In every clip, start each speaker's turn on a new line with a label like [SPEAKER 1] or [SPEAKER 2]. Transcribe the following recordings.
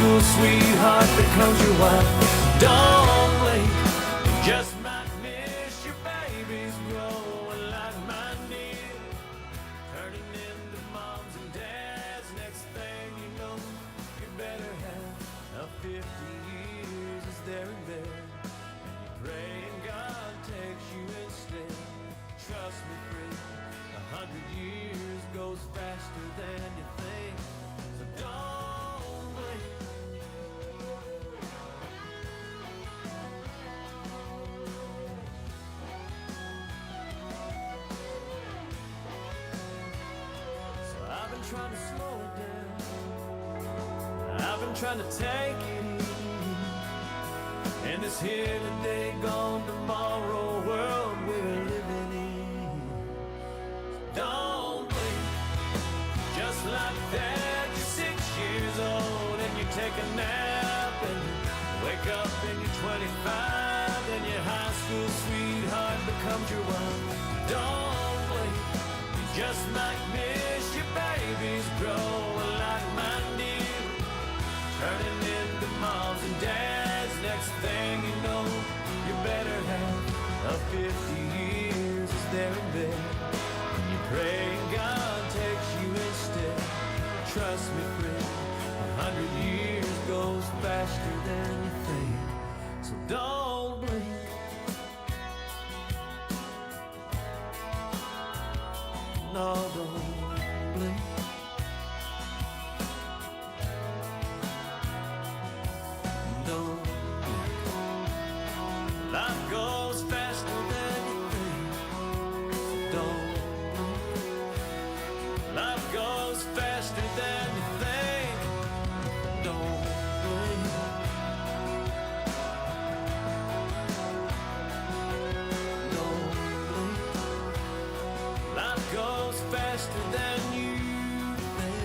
[SPEAKER 1] school sweetheart becomes your wife. Don't blink, you just might miss your babies growing like mine did, turning into moms and dads. Next thing you know, you better have a 50 years is there and there, and you pray and God takes you instead. Trust me, friend, 100 years goes faster than you think, so don't blink. So I've been trying to slow it down, I've been trying to take it easy, in this here today, gone tomorrow world we're living in. Don't blink, just like that, you're 6 years old and you take a nap and you wake up and you're 25 and your high school sweetheart becomes your wife. Don't blink, you just might miss your babies growing like mine did, turning into moms and dads. Next thing you know, you better have a 50 years is there and there, and you pray and God takes you instead. Trust me, friend, 100 years goes faster than you think, so don't blink. No, don't blink. Don't blink. Life goes faster than you think, so don't blink. Life goes faster than you think, don't blink. Don't blink. Life goes faster than you think.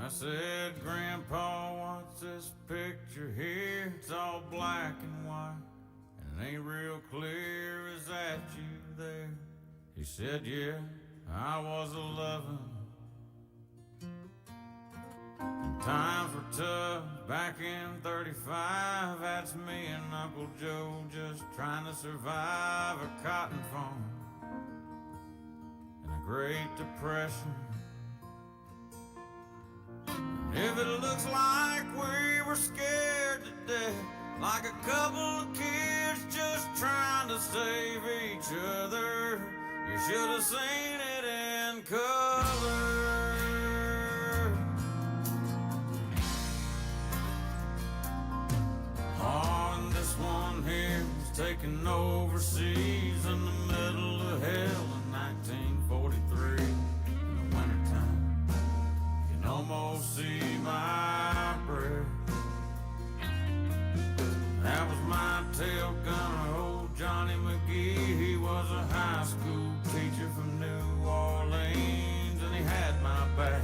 [SPEAKER 2] I said, Grandpa, what's this picture here? It's all black and white, and it ain't real clear. Is that you there? He said, yeah, I was 11. And times were tough back in 35. That's me and Uncle Joe just trying to survive a cotton farm and a Great Depression. If it looks like we were scared to death, like a couple of kids just trying to save each other, you should have seen it in color. Oh, and this one here was taken overseas in the middle of hell in 1943 in the wintertime. Almost see my breath. That was my tail gunner, old Johnny McGee. He was a high school teacher from New Orleans, and he had my back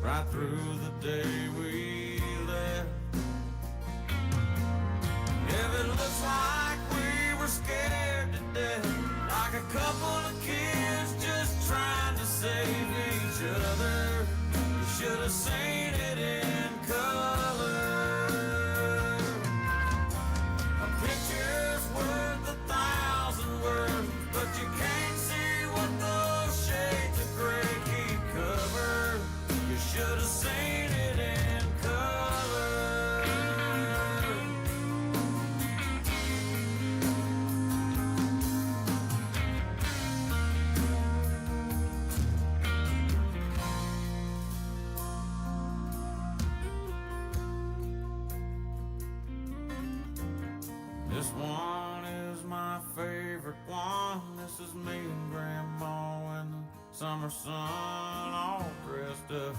[SPEAKER 2] right through the day we left. If it looks like we were scared to death, like a couple of kids just trying to save each other, should have seen it in color. A picture's worth 1,000 words, but you can't see what those shades of gray keep covered. You should have seen it in color. This one is my favorite one. This is me and Grandma in the summer sun, all dressed up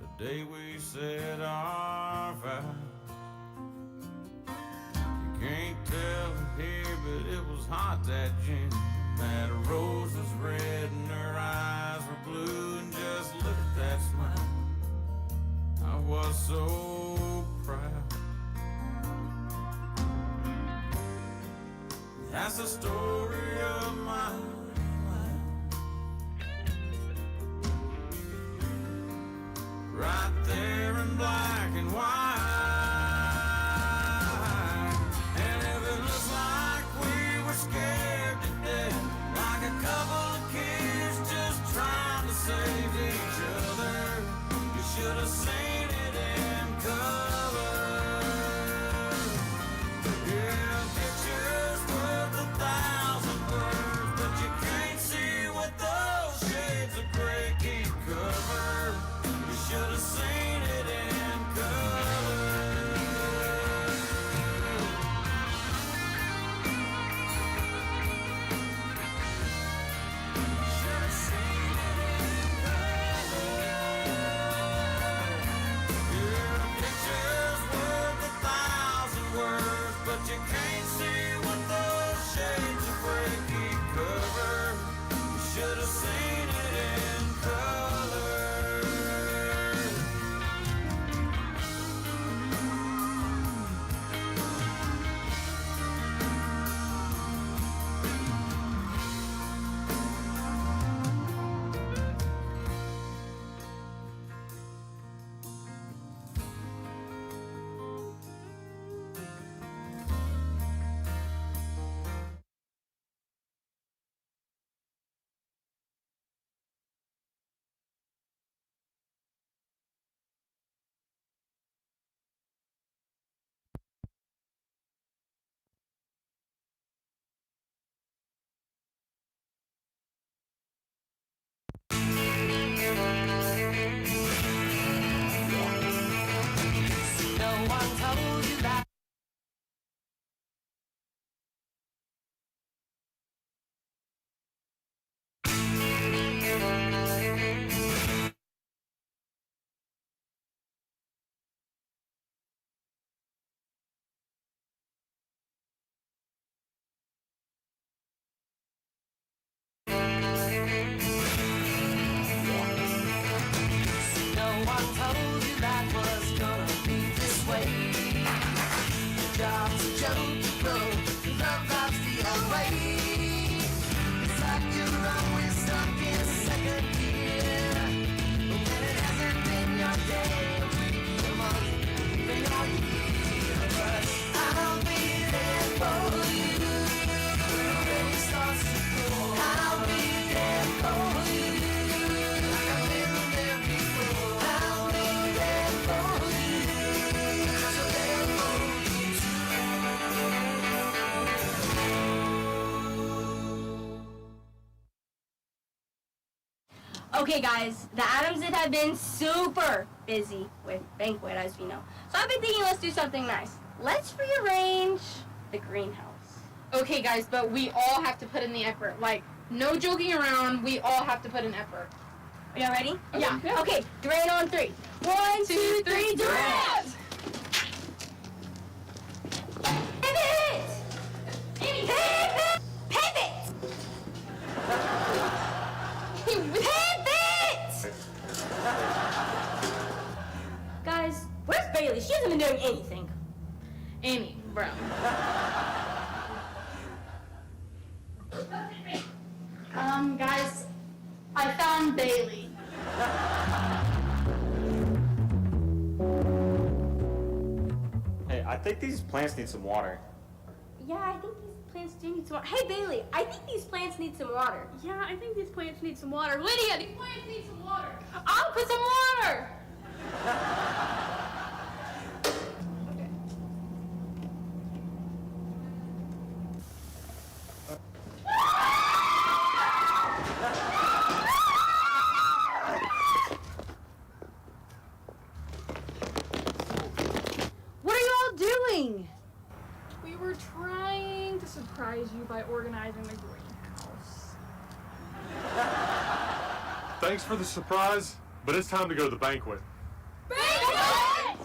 [SPEAKER 2] the day we said our vows. hot that June. That rose was red and her eyes were blue. And just look at that smile, I was so proud. That's the story of my life, right there in black and white. And if it looks like we were scared to death, like a couple of kids just trying to save each other, you should have seen it in color. Yeah, pictures worth 1,000 words, but you can't see what those shades of gray keep covered. You should have seen it in color. Should have seen it in color. Yeah, pictures worth 1,000 words, but you can't see what those shades of gray keep covered. You should have seen it in color.
[SPEAKER 1] No one told you that. No one told you that was gonna be this way. Your job's a joke, bro. Love life's the other way. It's like you're always stuck in second gear. When it hasn't been your day, your month, even your year. But I'll be there for you when the rain starts to pour. I'll be there for you like I've been there before. I'll be there for you, so there for you too. Okay guys, the Adamses have been super busy with Banquet, as we know. So I've been thinking let's do something nice. Let's rearrange the greenhouse.
[SPEAKER 3] Okay, guys, but we all have to put in the effort. Like, no joking around. We all have to put in effort.
[SPEAKER 1] Are y'all ready?
[SPEAKER 3] Yeah.
[SPEAKER 1] Okay, Durant on 3. 1, 2, 3, Durant! Pivot! Pivot! Pivot! Pivot! Guys, where's Bailey? She hasn't been doing anything.
[SPEAKER 3] Amy, bro. Guys, I found Bailey.
[SPEAKER 4] Hey, I think these plants need some water.
[SPEAKER 1] Yeah, I think these plants do need some water. Hey, Bailey, I think these plants need some water.
[SPEAKER 3] Yeah, I think these plants need some water. Lydia, these plants need some water. I'll put some water.
[SPEAKER 1] What are you all doing?
[SPEAKER 3] We were trying to surprise you by organizing the greenhouse.
[SPEAKER 5] Thanks for the surprise, but it's time to go to the banquet.
[SPEAKER 3] Banquet!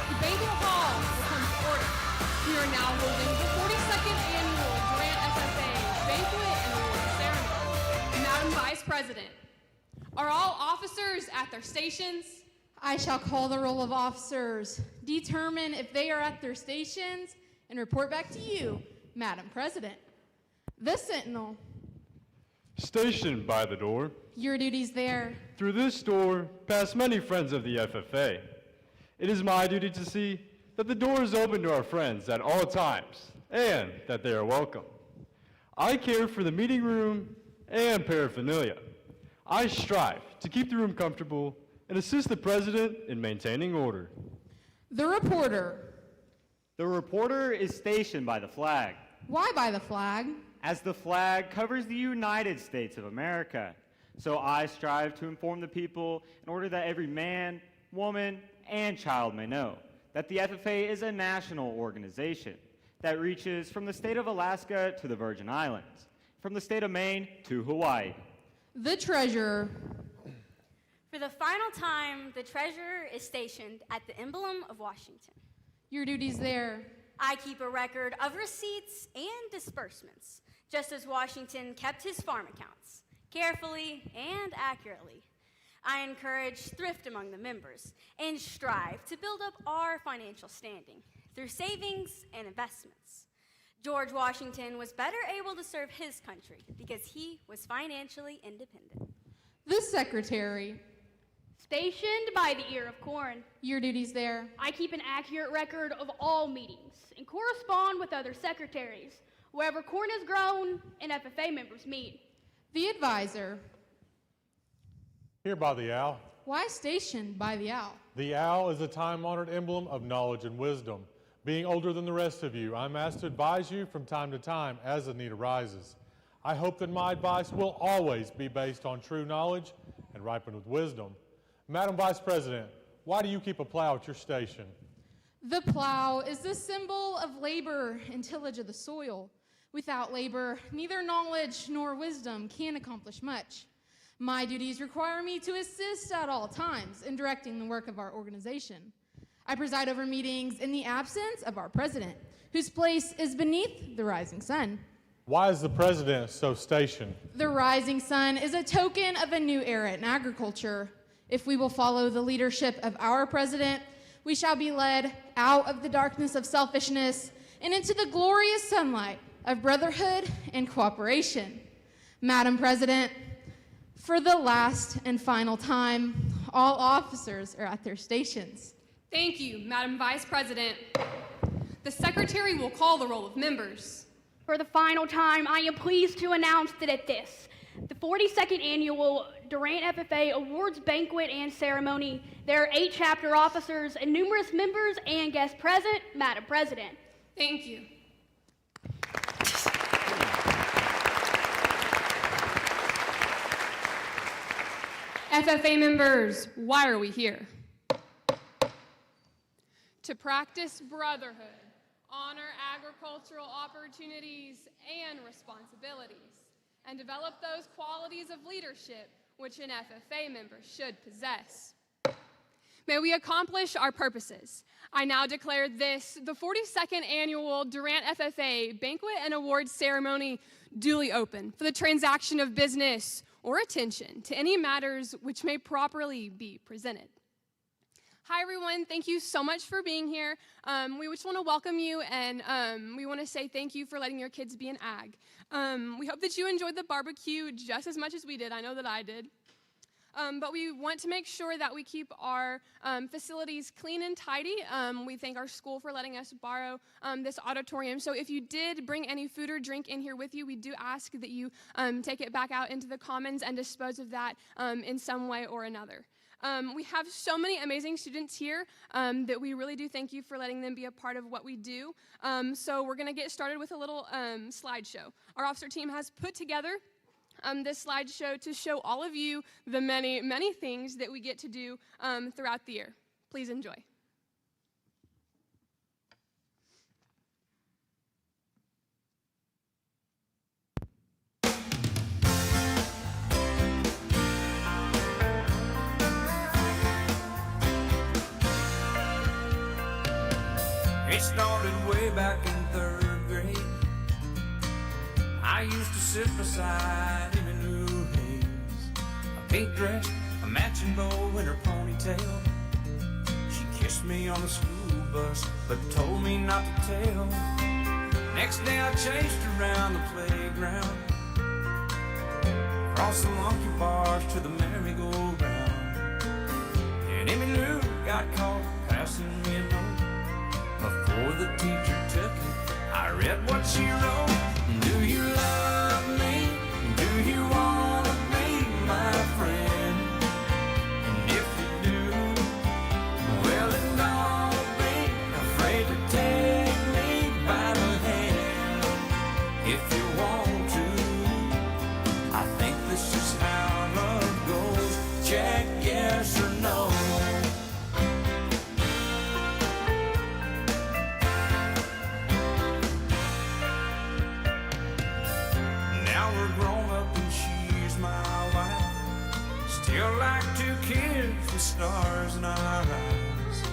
[SPEAKER 6] The banquet hall will come to order. We are now holding the 42nd annual Durant FFA Banquet and Award Ceremony. Madam Vice President, are all officers at their stations?
[SPEAKER 3] I shall call the roll of officers, determine if they are at their stations, and report back to you, Madam President. The Sentinel,
[SPEAKER 7] Stationed by the door,
[SPEAKER 3] your duties there.
[SPEAKER 7] through this door, past many friends of the FFA. It is my duty to see that the door is open to our friends at all times, and that they are welcome. I care for the meeting room and paraphernalia. I strive to keep the room comfortable and assist the President in maintaining order.
[SPEAKER 3] The Reporter,
[SPEAKER 4] The reporter is stationed by the flag,
[SPEAKER 3] why by the flag?
[SPEAKER 4] as the flag covers the United States of America. So I strive to inform the people in order that every man, woman, and child may know that the FFA is a national organization that reaches from the state of Alaska to the Virgin Islands, from the state of Maine to Hawaii.
[SPEAKER 3] The Treasurer,
[SPEAKER 8] For the final time, the treasurer is stationed at the emblem of Washington.
[SPEAKER 3] your duties there.
[SPEAKER 8] I keep a record of receipts and disbursements, just as Washington kept his farm accounts, carefully and accurately. I encourage thrift among the members and strive to build up our financial standing through savings and investments. George Washington was better able to serve his country because he was financially independent.
[SPEAKER 3] The Secretary,
[SPEAKER 9] Stationed by the ear of corn,
[SPEAKER 3] your duties there.
[SPEAKER 9] I keep an accurate record of all meetings and correspond with other secretaries wherever corn is grown and FFA members meet.
[SPEAKER 3] The Advisor,
[SPEAKER 5] Here by the owl.
[SPEAKER 3] why stationed by the owl?
[SPEAKER 5] The owl is a time-honored emblem of knowledge and wisdom. Being older than the rest of you, I'm asked to advise you from time to time as the need arises. I hope that my advice will always be based on true knowledge and ripened with wisdom. Madam Vice President, why do you keep a plow at your station?
[SPEAKER 3] The plow is the symbol of labor and tillage of the soil. Without labor, neither knowledge nor wisdom can accomplish much. My duties require me to assist at all times in directing the work of our organization. I preside over meetings in the absence of our president, whose place is beneath the rising sun.
[SPEAKER 5] Why is the President so stationed?
[SPEAKER 3] The rising sun is a token of a new era in agriculture. If we will follow the leadership of our president, we shall be led out of the darkness of selfishness and into the glorious sunlight of brotherhood and cooperation. Madam President, for the last and final time, all officers are at their stations.
[SPEAKER 6] Thank you, Madam Vice President. The Secretary will call the roll of members.
[SPEAKER 9] For the final time, I am pleased to announce that at this, the 42nd Annual Durant FFA Awards Banquet and Ceremony, there are 8 chapter officers and numerous members and guests present, Madam President.
[SPEAKER 6] Thank you. FFA members, why are we here? To practice brotherhood, honor agricultural opportunities and responsibilities, and develop those qualities of leadership which an FFA member should possess. May we accomplish our purposes. I now declare this, the 42nd Annual Durant FFA Banquet and Awards Ceremony, duly open for the transaction of business or attention to any matters which may properly be presented. Hi everyone, thank you so much for being here. We just want to welcome you and we want to say thank you for letting your kids be in ag. We hope that you enjoyed the barbecue just as much as we did. I know that I did. But we want to make sure that we keep our facilities clean and tidy. We thank our school for letting us borrow this auditorium. So if you did bring any food or drink in here with you, we do ask that you take it back out into the commons and dispose of that in some way or another. We have so many amazing students here that we really do thank you for letting them be a part of what we do. So we're going to get started with a little slideshow. Our officer team has put together this slideshow to show all of you the many, many things that we get to do throughout the year. Please enjoy.
[SPEAKER 2] It started way back in 3rd grade. I used to sit beside Emmylou Hayes, a pink dress, a matching bow in her ponytail. She kissed me on the school bus, but told me not to tell. Next day I chased her around the playground, across the monkey bars to the merry-go-round. And Emmylou got caught passing me a note. Before the teacher took it, I read what she wrote. Do you love me? Do you want to be my friend? And if you do, well then don't be afraid to take me by the hand. If you want to, I think this is how love goes. Check yes or no. Still like two kids with stars in our eyes.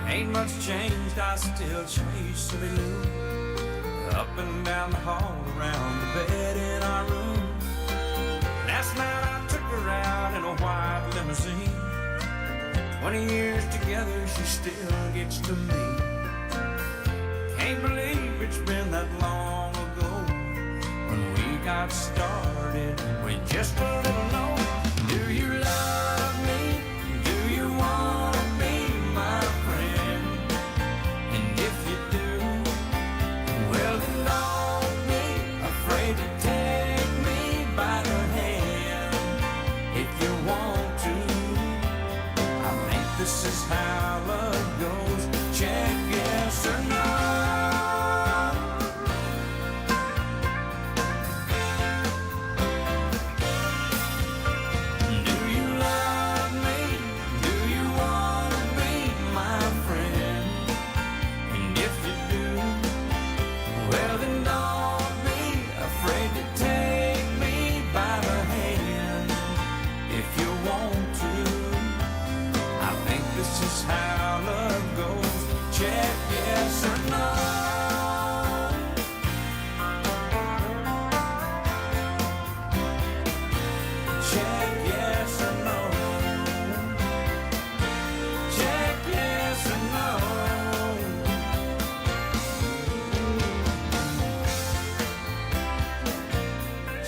[SPEAKER 2] Ain't much changed, I still chase Emmylou up and down the hall, around the bed in our room. Last night I took her out in a white limousine. 20 years together, she still gets to me. Can't believe it's been that long ago when we got started with just a little note. Do you love me? Do you want to be my friend? And if you do, well then don't be afraid to take me by the hand. If you want to, I think this is how love goes. Check yes or no. How love goes. Check yes or no. Check yes or no. Check yes or no.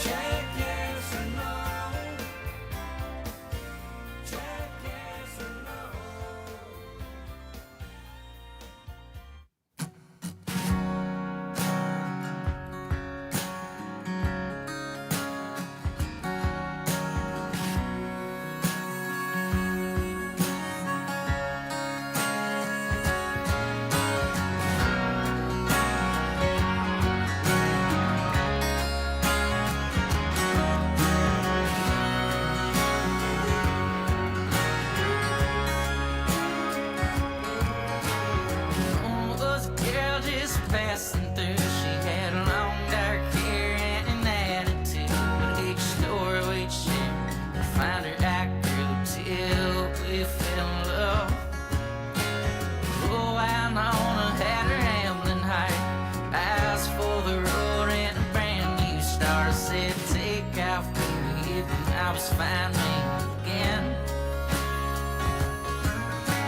[SPEAKER 2] Check yes or no. Check yes or no. I was finding again.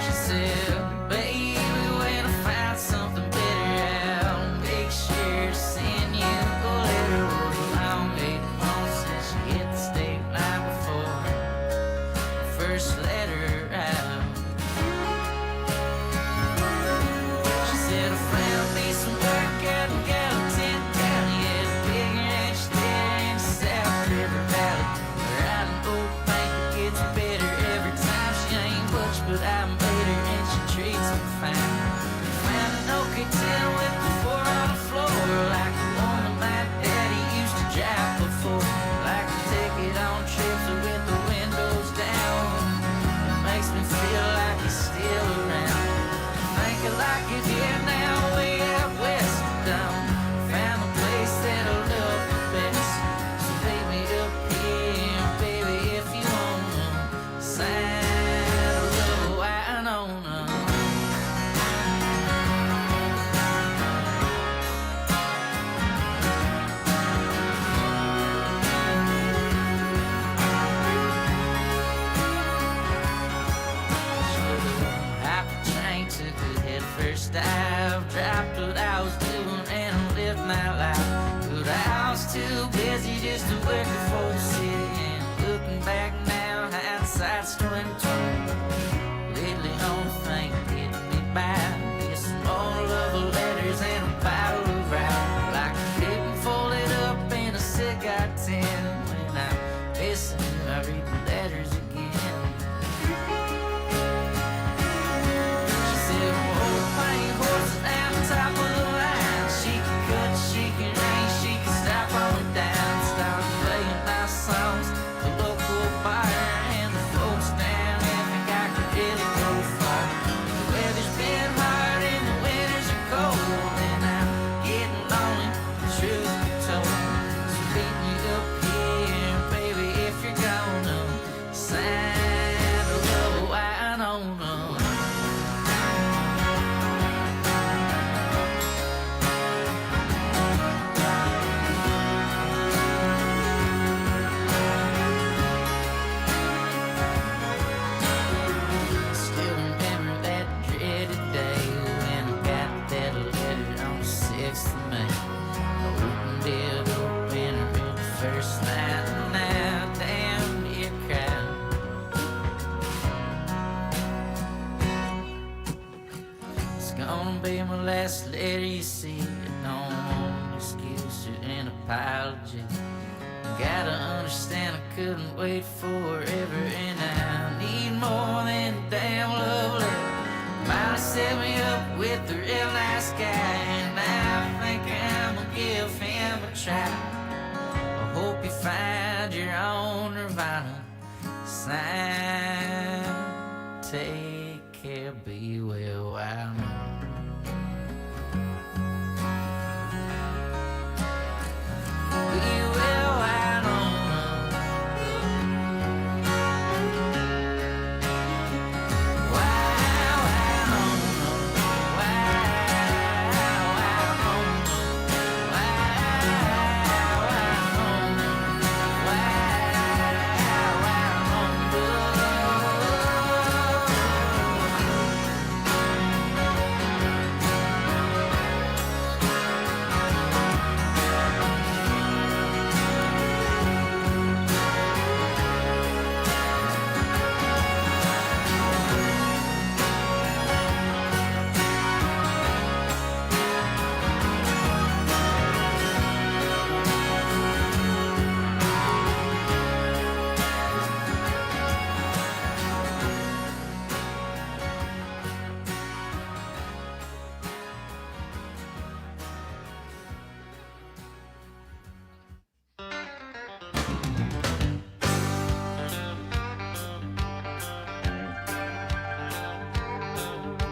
[SPEAKER 2] She said, baby, when I find something better, I'll make sure to send you a letter. I'll make one since she hit the state line before first letter out. She said, I found me some work out in Gallatin County, yeah, bigger than she did in the South River Valley. Gets better every time. She ain't much, but I made her and she treats me fine. Found an OK 10 with the 4 on the floor, like the one that my daddy used to drive before, like the you like it here now, way out west down. Found a place that I love the best. So lay me up here, baby, if you wanna. Side a little wine on first I've dropped what I was doing and I lived my life. But I was too busy just to work for the city. And looking back now, hindsight's 20/20. Lately, only thing getting me by is some more love letters and a bottle of rye. Like a paper folded up in a cigar tin. When I'm missing you, I read the letters again. She said, horses down the top of the line. She can cut, she can rain, she can stop on the down. Start playing my songs, the local bar and the folks down there think I could really go far. The weather's been hard and the winters are cold, and I'm getting lonely, the truth be told. So meet me up here, baby, if you're gonna sign a little wine on them. Be my last letter, you see. I don't want an excuse or an apology. Gotta understand I couldn't wait forever, and I need more than a damn love letter. Might have set me up with a real nice guy, and I think I'm gonna give him a try. I hope you find your own nirvana. Sign, take care, be well, I know.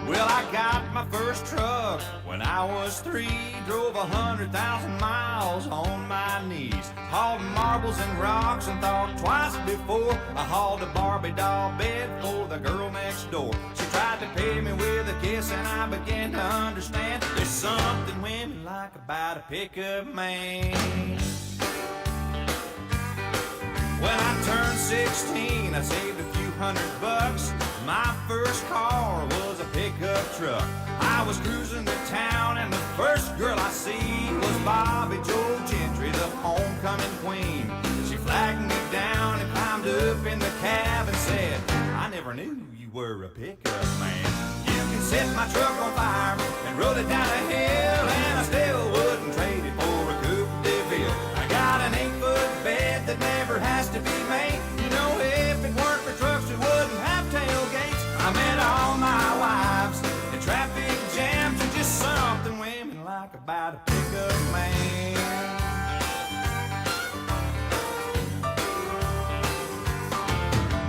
[SPEAKER 2] Well, I got my first truck when I was 3. Drove 100,000 miles on my knees. Hauled marbles and rocks and thought twice before I hauled a Barbie doll bed for the girl next door. She tried to pay me with a kiss and I began to understand there's something women like about a pickup man. When I turned 16, I saved a few $100. My first car was a pickup truck. I was cruising to town and the first girl I seen was Bobby Joe Gentry, the homecoming queen. She flagged me down and climbed up in the cab and said, I never knew you were a pickup man. You can set my truck on fire and roll it down a hill, and I still wouldn't trade it for a Coupe de Ville. I got an 8-foot bed that never has to be made. You know, if it weren't for trucks, we wouldn't have tailgates. I met all my wives in traffic jams, and just something women like about a pickup man.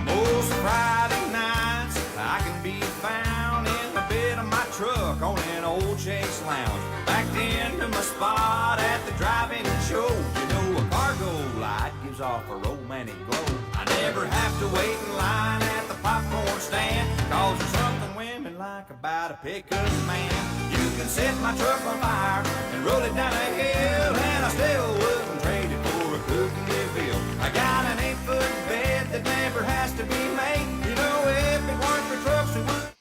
[SPEAKER 2] Most Friday nights I can be found in the bed of my truck truck on an old Chase Lounge. Backed into my spot at the drive-in show. You know, a cargo light gives off a romantic glow. I never have to wait in line at the popcorn stand, 'cause there's something women like about a pickup man. You can set my truck on fire and roll it down a hill, and I still wouldn't trade it for a cooking bill. I got an 8-foot bed that never has to be made. You know, if it weren't for trucks, it would.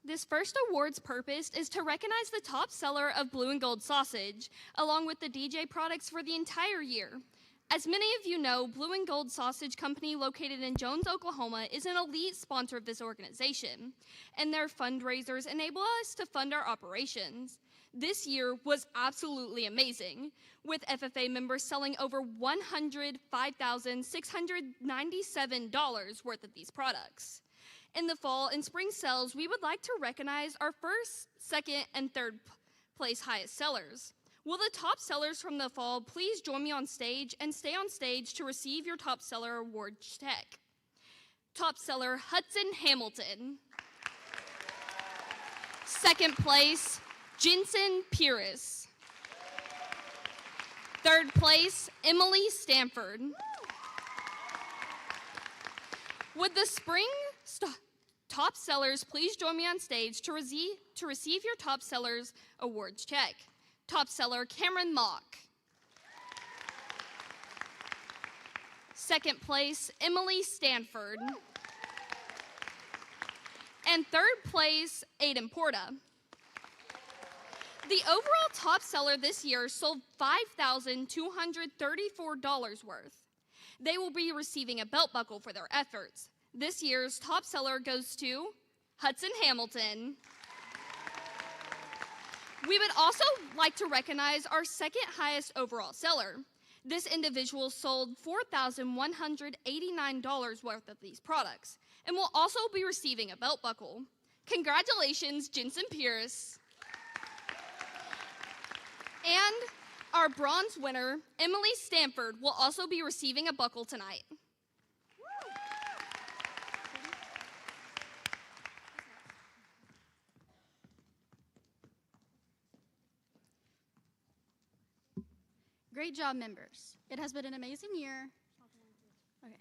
[SPEAKER 10] This first award's purpose is to recognize the top seller of blue and gold sausage, along with the DJ products for the entire year. As many of you know, Blue and Gold Sausage Company, located in Jones, Oklahoma, is an elite sponsor of this organization, and their fundraisers enable us to fund our operations. This year was absolutely amazing, with FFA members selling over $105,697 worth of these products. In the fall and spring sales, we would like to recognize our first, second, and third place highest sellers. Will the top sellers from the fall please join me on stage and stay on stage to receive your top seller award check? Top seller, Hudson Hamilton. Second place, Jensen Pierce. Third place, Emily Stanford. Would the spring top sellers please join me on stage to receive your top sellers awards check? Top seller, Cameron Mock. Second place, Emily Stanford. And third place, Aiden Porta. The overall top seller this year sold $5,234 worth. They will be receiving a belt buckle for their efforts. This year's top seller goes to Hudson Hamilton. We would also like to recognize our second highest overall seller. This individual sold $4,189 worth of these products and will also be receiving a belt buckle. Congratulations, Jensen Pierce. And our bronze winner, Emily Stanford, will also be receiving a buckle tonight.
[SPEAKER 11] Great job, members. It has been an amazing year. Okay.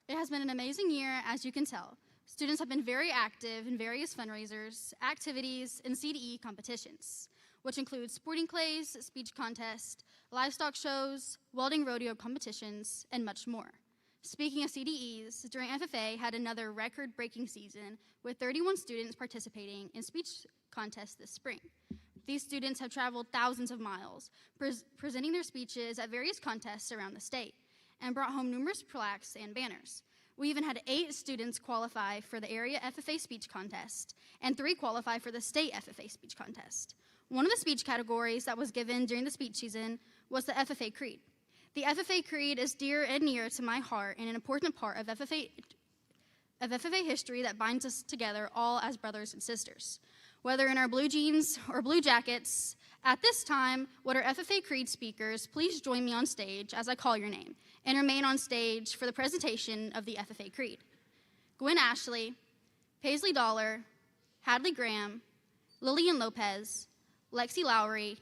[SPEAKER 11] It has been an amazing year, as you can tell. Students have been very active in various fundraisers, activities, and CDE competitions, which include sporting clays, speech contests, livestock shows, welding rodeo competitions, and much more. Speaking of CDEs, Durant FFA had another record-breaking season with 31 students participating in speech contests this spring. These students have traveled thousands of miles, presenting their speeches at various contests around the state, and brought home numerous plaques and banners. We even had 8 students qualify for the area FFA speech contest, and 3 qualify for the state FFA speech contest. One of the speech categories that was given during the speech season was the FFA Creed. The FFA Creed is dear and near to my heart and an important part of FFA history that binds us together all as brothers and sisters. Whether in our blue jeans or blue jackets, at this time, would our FFA Creed speakers please join me on stage as I call your name and remain on stage for the presentation of the FFA Creed. Gwen Ashley, Paisley Dollar, Hadley Graham, Lillian Lopez, Lexi Lowry,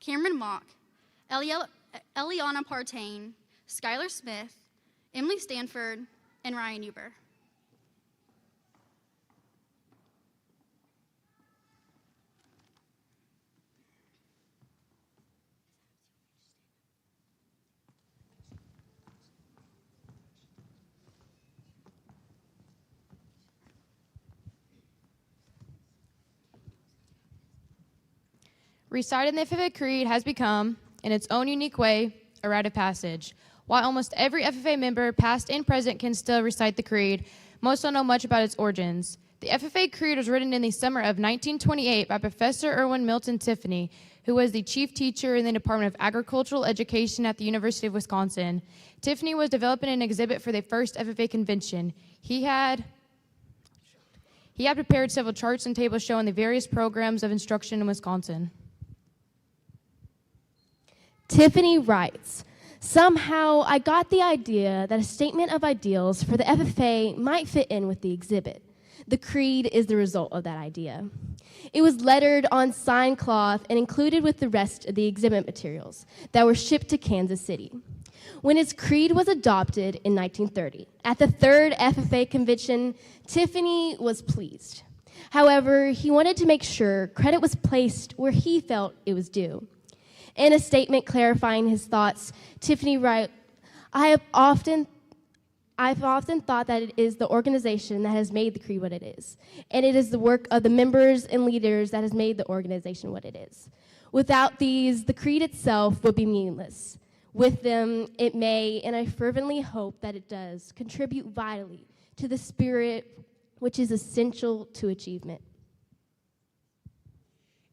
[SPEAKER 11] Cameron Mock, Eliana Partain, Skylar Smith, Emily Stanford, and Ryan Huber.
[SPEAKER 12] Reciting the FFA Creed has become, in its own unique way, a rite of passage. While almost every FFA member, past and present, can still recite the Creed, most don't know much about its origins. The FFA Creed was written in the summer of 1928 by Professor Irwin Milton Tiffany, who was the chief teacher in the Department of Agricultural Education at the University of Wisconsin. Tiffany was developing an exhibit for the first FFA convention. He had prepared several charts and tables showing the various programs of instruction in Wisconsin.
[SPEAKER 13] Tiffany writes, "Somehow I got the idea that a statement of ideals for the FFA might fit in with the exhibit. The Creed is the result of that idea. It was lettered on sign cloth and included with the rest of the exhibit materials that were shipped to Kansas City. When its creed was adopted in 1930, at the third FFA convention, Tiffany was pleased. However, he wanted to make sure credit was placed where he felt it was due. In a statement clarifying his thoughts, Tiffany wrote, I've often thought that it is the organization that has made the creed what it is, and it is the work of the members and leaders that has made the organization what it is. Without these, the creed itself would be meaningless. With them, it may, and I fervently hope that it does, contribute vitally to the spirit which is essential to achievement.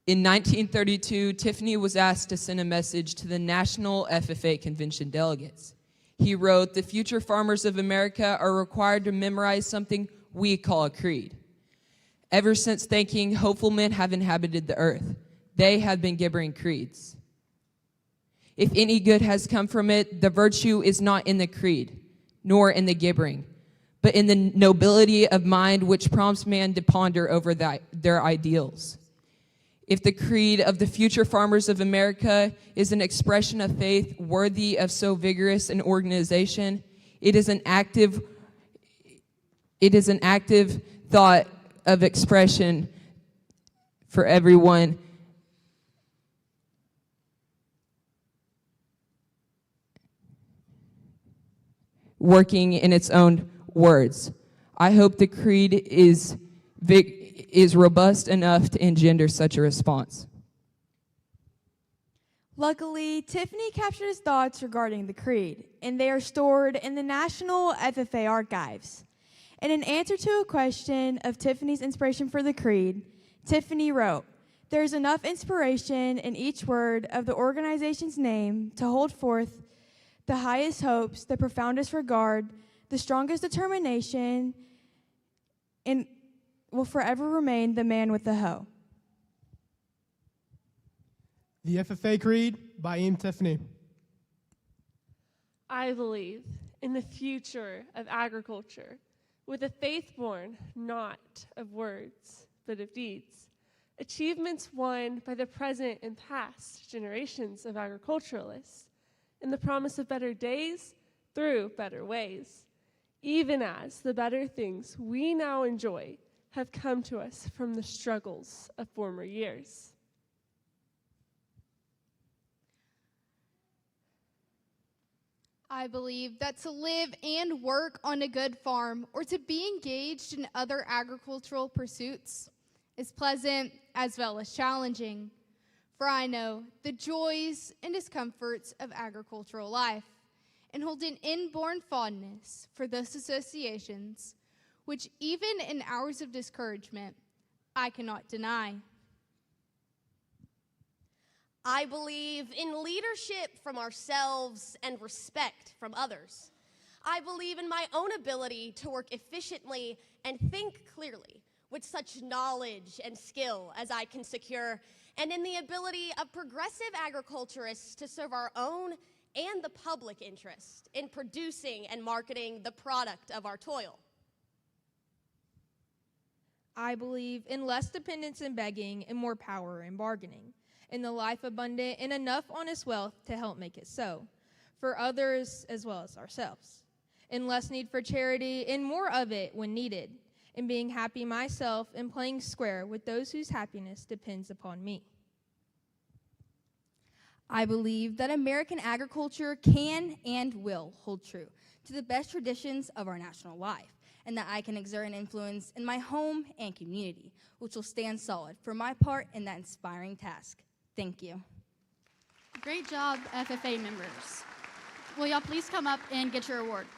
[SPEAKER 14] In 1932, Tiffany was asked to send a message to the National FFA Convention delegates. He wrote, "The future farmers of America are required to memorize something we call a creed. Ever since thinking hopeful men have inhabited the earth, they have been gibbering creeds. If any good has come from it, the virtue is not in the creed, nor in the gibbering, but in the nobility of mind which prompts man to ponder over their ideals. If the creed of the future farmers of America is an expression of faith worthy of so vigorous an organization, it is an active thought of expression for everyone working in its own words. I hope the creed is robust enough to engender such a response."
[SPEAKER 15] Luckily, Tiffany captured his thoughts regarding the creed, and they are stored in the National FFA archives. In an answer to a question of Tiffany's inspiration for the creed, Tiffany wrote, "There is enough inspiration in each word of the organization's name to hold forth the highest hopes, the profoundest regard, the strongest determination, and will forever remain the man with the hoe."
[SPEAKER 16] The FFA Creed by M. Tiffany.
[SPEAKER 17] I believe in the future of agriculture with a faith born not of words, but of deeds. Achievements won by the present and past generations of agriculturalists, and the promise of better days through better ways, even as the better things we now enjoy have come to us from the struggles of former years.
[SPEAKER 3] I believe that to live and work on a good farm or to be engaged in other agricultural pursuits is pleasant as well as challenging, for I know the joys and discomforts of agricultural life and hold an inborn fondness for those associations which even in hours of discouragement I cannot deny.
[SPEAKER 18] I believe in leadership from ourselves and respect from others. I believe in my own ability to work efficiently and think clearly with such knowledge and skill as I can secure, and in the ability of progressive agriculturists to serve our own and the public interest in producing and marketing the product of our toil.
[SPEAKER 19] I believe in less dependence in begging and more power in bargaining, in the life abundant and enough honest wealth to help make it so, for others as well as ourselves, in less need for charity and more of it when needed, in being happy myself and playing square with those whose happiness depends upon me.
[SPEAKER 20] I believe that American agriculture can and will hold true to the best traditions of our national life, and that I can exert an influence in my home and community, which will stand solid for my part in that inspiring task. Thank you.
[SPEAKER 11] Great job, FFA members. Will y'all please come up and get your award?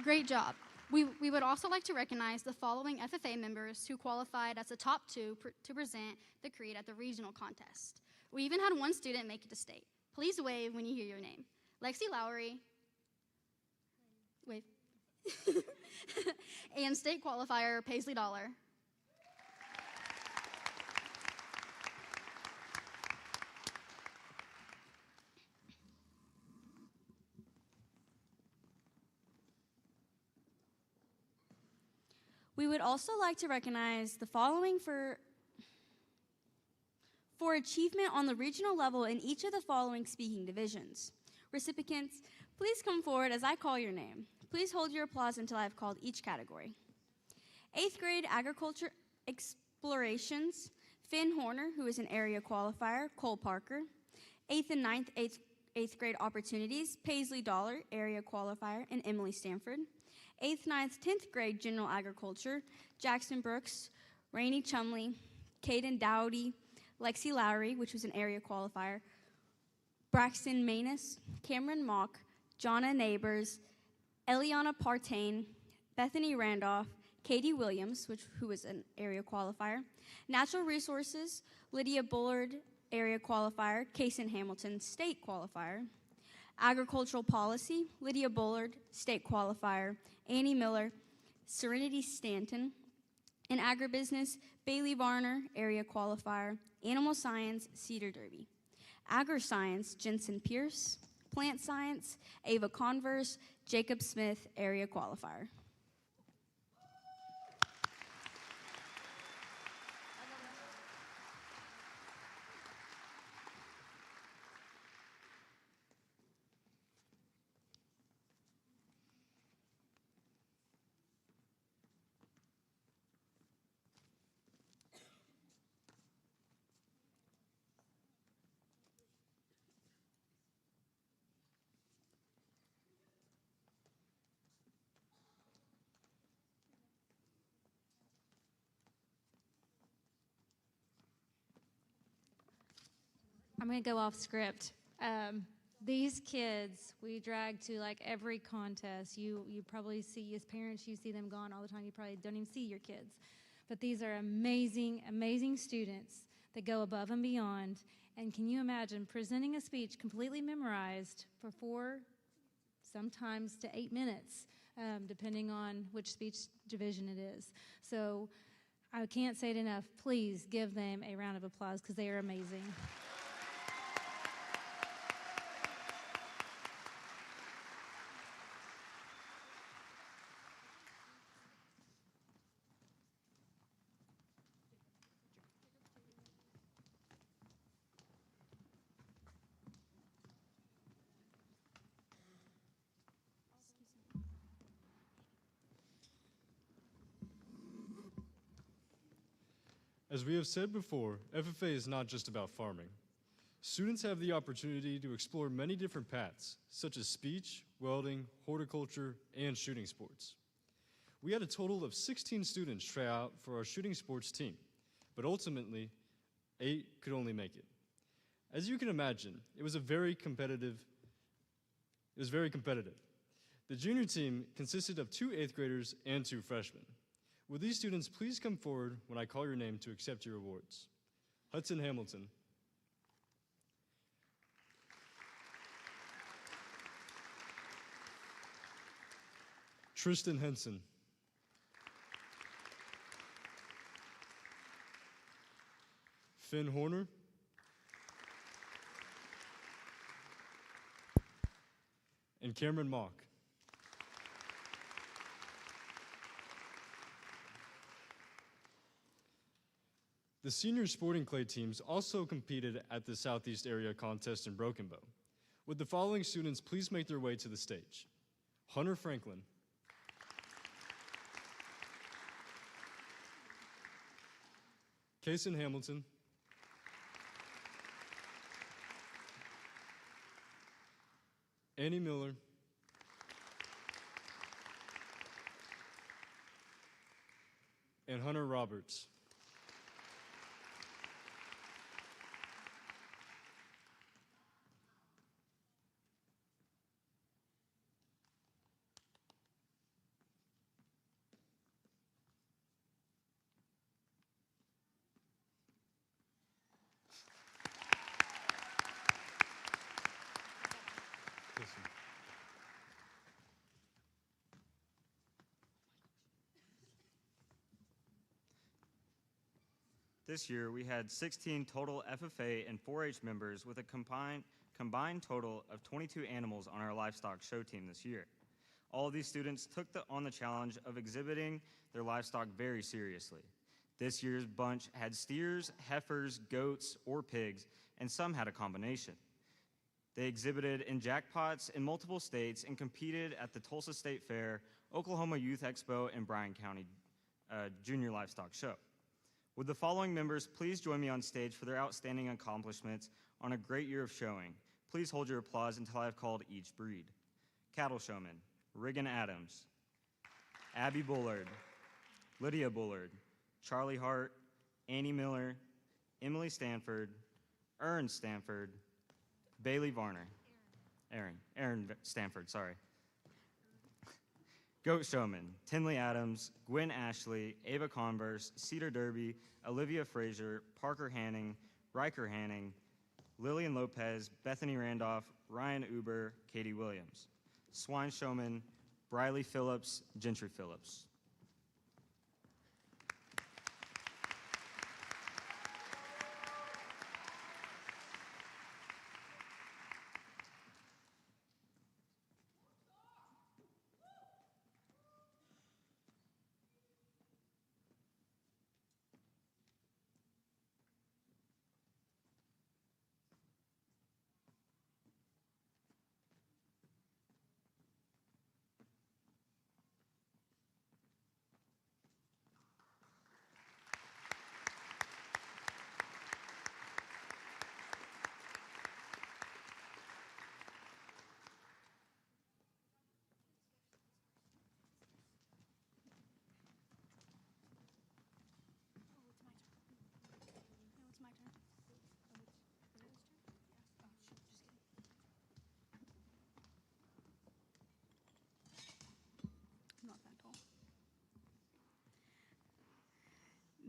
[SPEAKER 11] Great job. We would also like to recognize the following FFA members who qualified as the top two to present the creed at the regional contest. We even had one student make it to state. Please wave when you hear your name. Lexi Lowry, wave, and state qualifier Paisley Dollar.
[SPEAKER 8] We would also like to recognize the following for achievement on the regional level in each of the following speaking divisions. Recipients, please come forward as I call your name. Please hold your applause until I have called each category. 8th grade Agriculture Explorations, Finn Horner, who is an area qualifier, Cole Parker. 8th and 9th 8th grade Opportunities, Paisley Dollar, area qualifier, and Emily Stanford. 8th, 9th, 10th grade General Agriculture, Jackson Brooks, Rainey Chumley, Caden Dowdy, Lexi Lowry, which was an area qualifier, Braxton Manus, Cameron Mock, Jonna Neighbors, Eliana Partain, Bethany Randolph, Katie Williams, who was an area qualifier, Natural Resources, Lydia Bullard, area qualifier, Kason Hamilton, state qualifier, Agricultural Policy, Lydia Bullard, state qualifier, Annie Miller, Serenity Stanton, and Agribusiness, Bailey Varner, area qualifier, Animal Science, Cedar Derby, Agri-Science, Jensen Pierce, Plant Science, Ava Converse, Jacob Smith, area qualifier.
[SPEAKER 21] I'm going to go off script. These kids we drag to like every contest. You probably see, as parents, you see them gone all the time. You probably don't even see your kids. But these are amazing, amazing students that go above and beyond. And can you imagine presenting a speech completely memorized for 4, sometimes to 8 minutes, depending on which speech division it is. So I can't say it enough. Please give them a round of applause because they are amazing.
[SPEAKER 7] As we have said before, FFA is not just about farming. Students have the opportunity to explore many different paths, such as speech, welding, horticulture, and shooting sports. We had a total of 16 students try out for our shooting sports team, but ultimately, 8 could only make it. As you can imagine, it was very competitive. The junior team consisted of 2 8th graders and 2 freshmen. Will these students please come forward when I call your name to accept your awards? Hudson Hamilton. Tristan Henson. Finn Horner. And Cameron Mock. The senior sporting clay teams also competed at the Southeast Area Contest in Broken Bow. Would the following students please make their way to the stage? Hunter Franklin. Kason Hamilton. Annie Miller. And Hunter Roberts.
[SPEAKER 4] This year, we had 16 total FFA and 4-H members with a combined total of 22 animals on our livestock show team this year. All of these students took on the challenge of exhibiting their livestock very seriously. This year's bunch had steers, heifers, goats, or pigs, and some had a combination. They exhibited in jackpots in multiple states and competed at the Tulsa State Fair, Oklahoma Youth Expo, and Bryan County Junior Livestock Show. Would the following members please join me on stage for their outstanding accomplishments on a great year of showing? Please hold your applause until I have called each breed. Cattle Showman, Riggin Adams, Abby Bullard, Lydia Bullard, Charlie Hart, Annie Miller, Emily Stanford, Ern Stanford, Bailey Varner, Aaron Stanford, sorry. Goat Showman, Tinley Adams, Gwen Ashley, Ava Converse, Cedar Derby, Olivia Frazier, Parker Hanning, Riker Hanning, Lillian Lopez, Bethany Randolph, Ryan Uber, Katie Williams. Swine Showman, Briley Phillips, Gentry Phillips.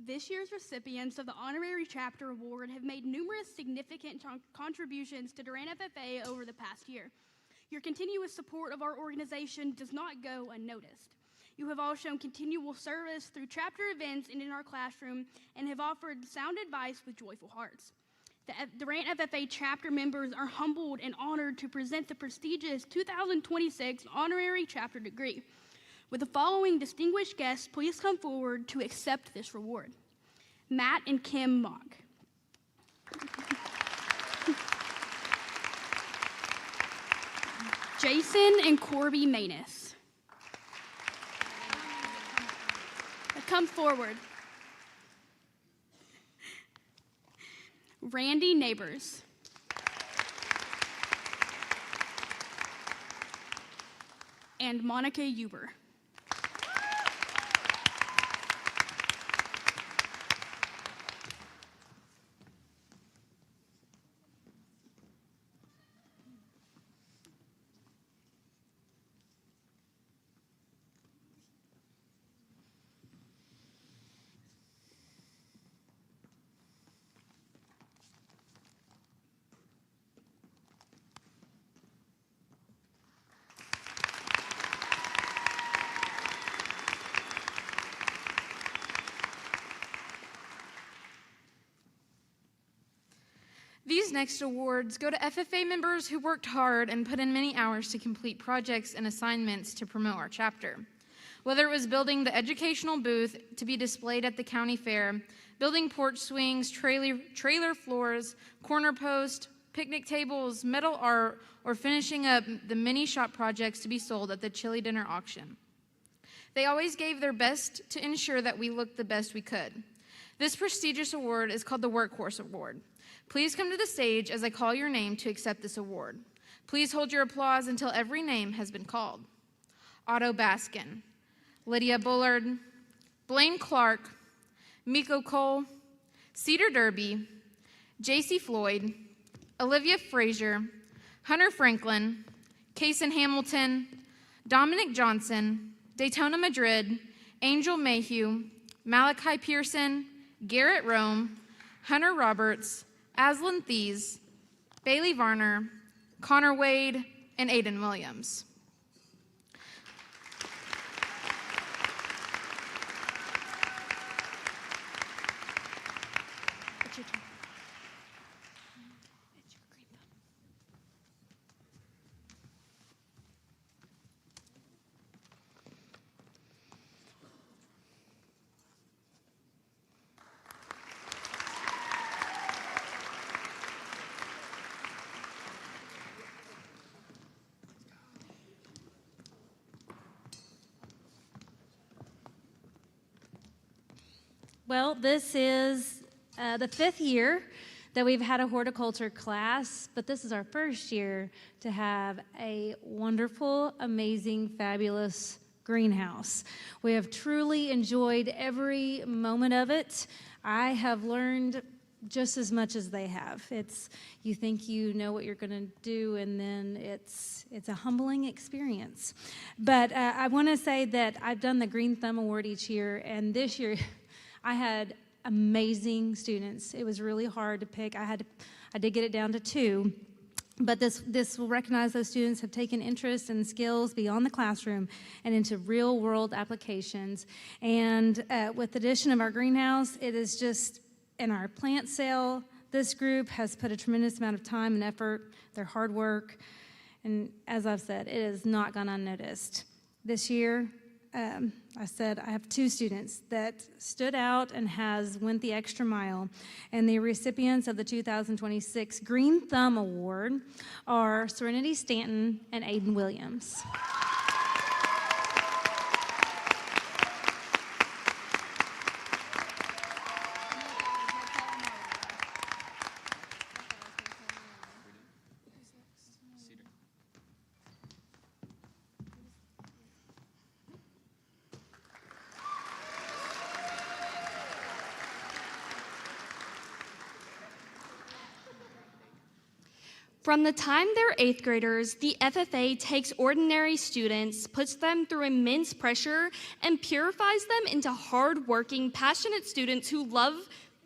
[SPEAKER 9] This year's recipients of the Honorary Chapter Award have made numerous significant contributions to Durant FFA over the past year. Your continuous support of our organization does not go unnoticed. You have all shown continual service through chapter events and in our classroom and have offered sound advice with joyful hearts. The Durant FFA chapter members are humbled and honored to present the prestigious 2026 Honorary Chapter Degree. Would the following distinguished guests please come forward to accept this reward? Matt and Kim Mock. Jason and Corby Manus. Come forward. Randy Neighbors. And Monica Huber.
[SPEAKER 3] These next awards go to FFA members who worked hard and put in many hours to complete projects and assignments to promote our chapter. Whether it was building the educational booth to be displayed at the county fair, building porch swings, trailer floors, corner posts, picnic tables, metal art, or finishing up the mini shop projects to be sold at the chili dinner auction. They always gave their best to ensure that we looked the best we could. This prestigious award is called the Workhorse Award. Please come to the stage as I call your name to accept this award. Please hold your applause until every name has been called. Otto Baskin, Lydia Bullard, Blaine Clark, Miko Cole, Cedar Derby, J.C. Floyd, Olivia Frazier, Hunter Franklin, Kason Hamilton, Dominic Johnson, Daytona Madrid, Angel Mayhew, Malachi Pearson, Garrett Rome, Hunter Roberts, Aslan Thies, Bailey Varner, Connor Wade, and Aiden Williams.
[SPEAKER 21] Well, this is the 5th year that we've had a horticulture class, but this is our first year to have a wonderful, amazing, fabulous greenhouse. We have truly enjoyed every moment of it. I have learned just as much as they have. You think you know what you're going to do, and then it's a humbling experience. But I want to say that I've done the Green Thumb Award each year, and this year I had amazing students. It was really hard to pick. I did get it down to 2. But this will recognize those students have taken interest and skills beyond the classroom and into real world applications. And with the addition of our greenhouse, it is just in our plant sale. This group has put a tremendous amount of time and effort, their hard work. And as I've said, it has not gone unnoticed. This year, I said I have 2 students that stood out and has went the extra mile. And the recipients of the 2026 Green Thumb Award are Serenity Stanton and Aiden Williams.
[SPEAKER 10] From the time they're 8th graders, the FFA takes ordinary students, puts them through immense pressure, and purifies them into hard-working, passionate students who love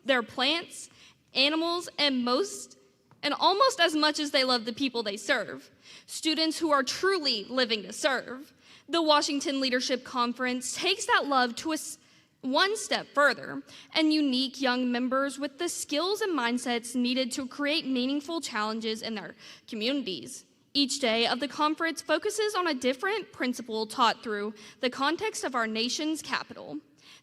[SPEAKER 10] their plants, animals, and almost as much as they love the people they serve. Students who are truly living to serve. The Washington Leadership Conference takes that love to one step further, and unique young members with the skills and mindsets needed to create meaningful challenges in their communities. Each day of the conference focuses on a different principle taught through the context of our nation's capital.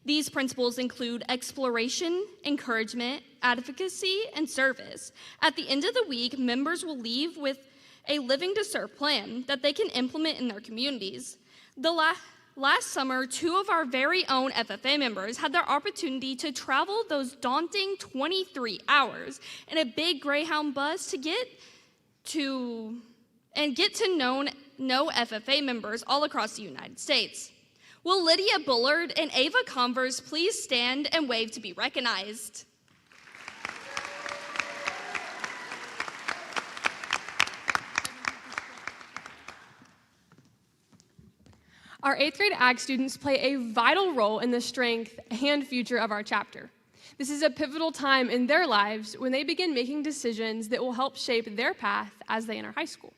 [SPEAKER 10] These principles include exploration, encouragement, advocacy, and service. At the end of the week, members will leave with a Living to Serve plan that they can implement in their communities. Last summer, 2 of our very own FFA members had their opportunity to travel those daunting 23 hours in a big Greyhound bus to get to know FFA members all across the United States. Will Lydia Bullard and Ava Converse please stand and wave to be recognized?
[SPEAKER 6] Our 8th grade ag students play a vital role in the strength and future of our chapter. This is a pivotal time in their lives when they begin making decisions that will help shape their path as they enter high school.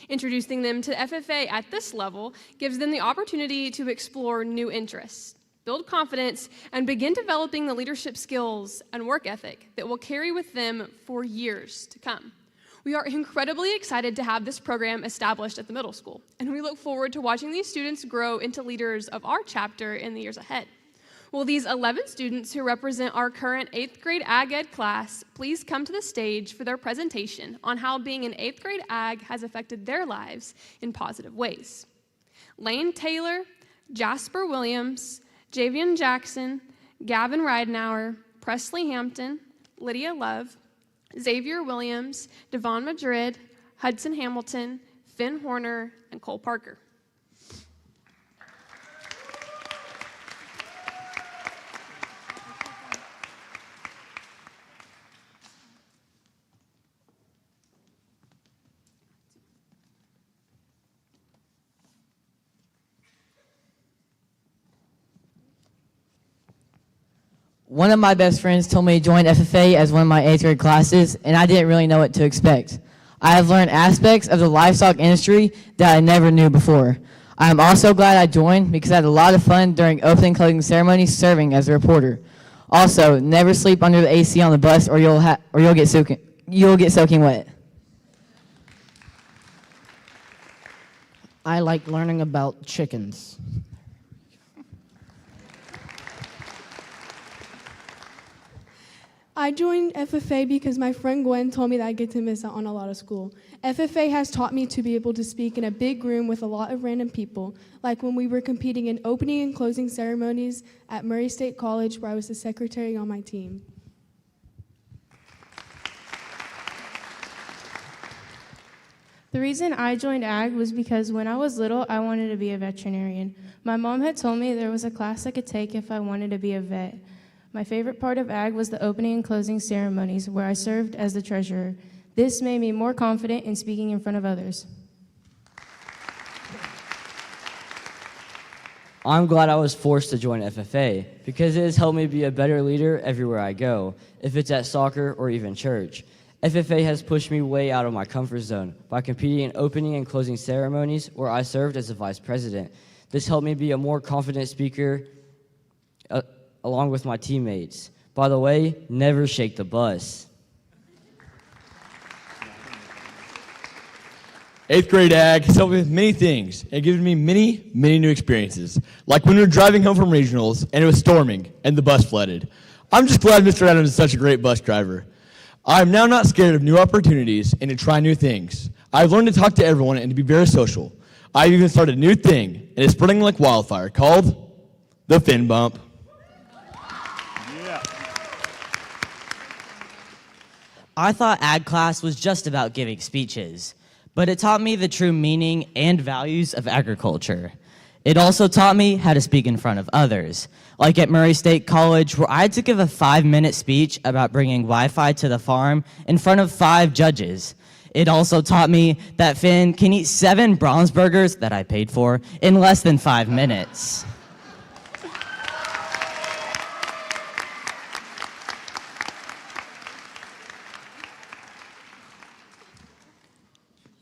[SPEAKER 6] Introducing them to FFA at this level gives them the opportunity to explore new interests, build confidence, and begin developing the leadership skills and work ethic that will carry with them for years to come. We are incredibly excited to have this program established at the middle school, and we look forward to watching these students grow into leaders of our chapter in the years ahead. Will these 11 students who represent our current 8th grade Ag Ed class please come to the stage for their presentation on how being an 8th grade Ag has affected their lives in positive ways. Lane Taylor, Jasper Williams, Javian Jackson, Gavin Ridenauer, Presley Hampton, Lydia Love, Xavier Williams, Devon Madrid, Hudson Hamilton, Finn Horner, and Cole Parker.
[SPEAKER 1] One of my best friends told me to join FFA as one of my 8th grade classes, and I didn't really know what to expect. I have learned aspects of the livestock industry that I never knew before. I am also glad I joined because I had a lot of fun during opening and closing ceremonies serving as a reporter. Also, never sleep under the AC on the bus, or you'll get soaking wet.
[SPEAKER 5] I like learning about chickens.
[SPEAKER 22] I joined FFA because my friend Gwen told me that I get to miss out on a lot of school. FFA has taught me to be able to speak in a big room with a lot of random people, like when we were competing in opening and closing ceremonies at Murray State College, where I was the secretary on my team.
[SPEAKER 23] The reason I joined ag was because when I was little, I wanted to be a veterinarian. My mom had told me there was a class I could take if I wanted to be a vet. My favorite part of ag was the opening and closing ceremonies, where I served as the treasurer. This made me more confident in speaking in front of others.
[SPEAKER 24] I'm glad I was forced to join FFA because it has helped me be a better leader everywhere I go, if it's at soccer or even church. FFA has pushed me way out of my comfort zone by competing in opening and closing ceremonies where I served as a vice president. This helped me be a more confident speaker along with my teammates. By the way, never shake the bus.
[SPEAKER 25] 8th grade ag has helped me with many things and given me many new experiences. Like when we were driving home from regionals and it was storming and the bus flooded. I'm just glad Mr. Adams is such a great bus driver. I'm now not scared of new opportunities and to try new things. I've learned to talk to everyone and to be very social. I've even started a new thing, and it's spreading like wildfire, called the fin bump.
[SPEAKER 26] I thought ag class was just about giving speeches, but it taught me the true meaning and values of agriculture. It also taught me how to speak in front of others, like at Murray State College, where I had to give a 5-minute speech about bringing Wi-Fi to the farm in front of 5 judges. It also taught me that Finn can eat 7 Bronze Burgers that I paid for in less than 5 minutes.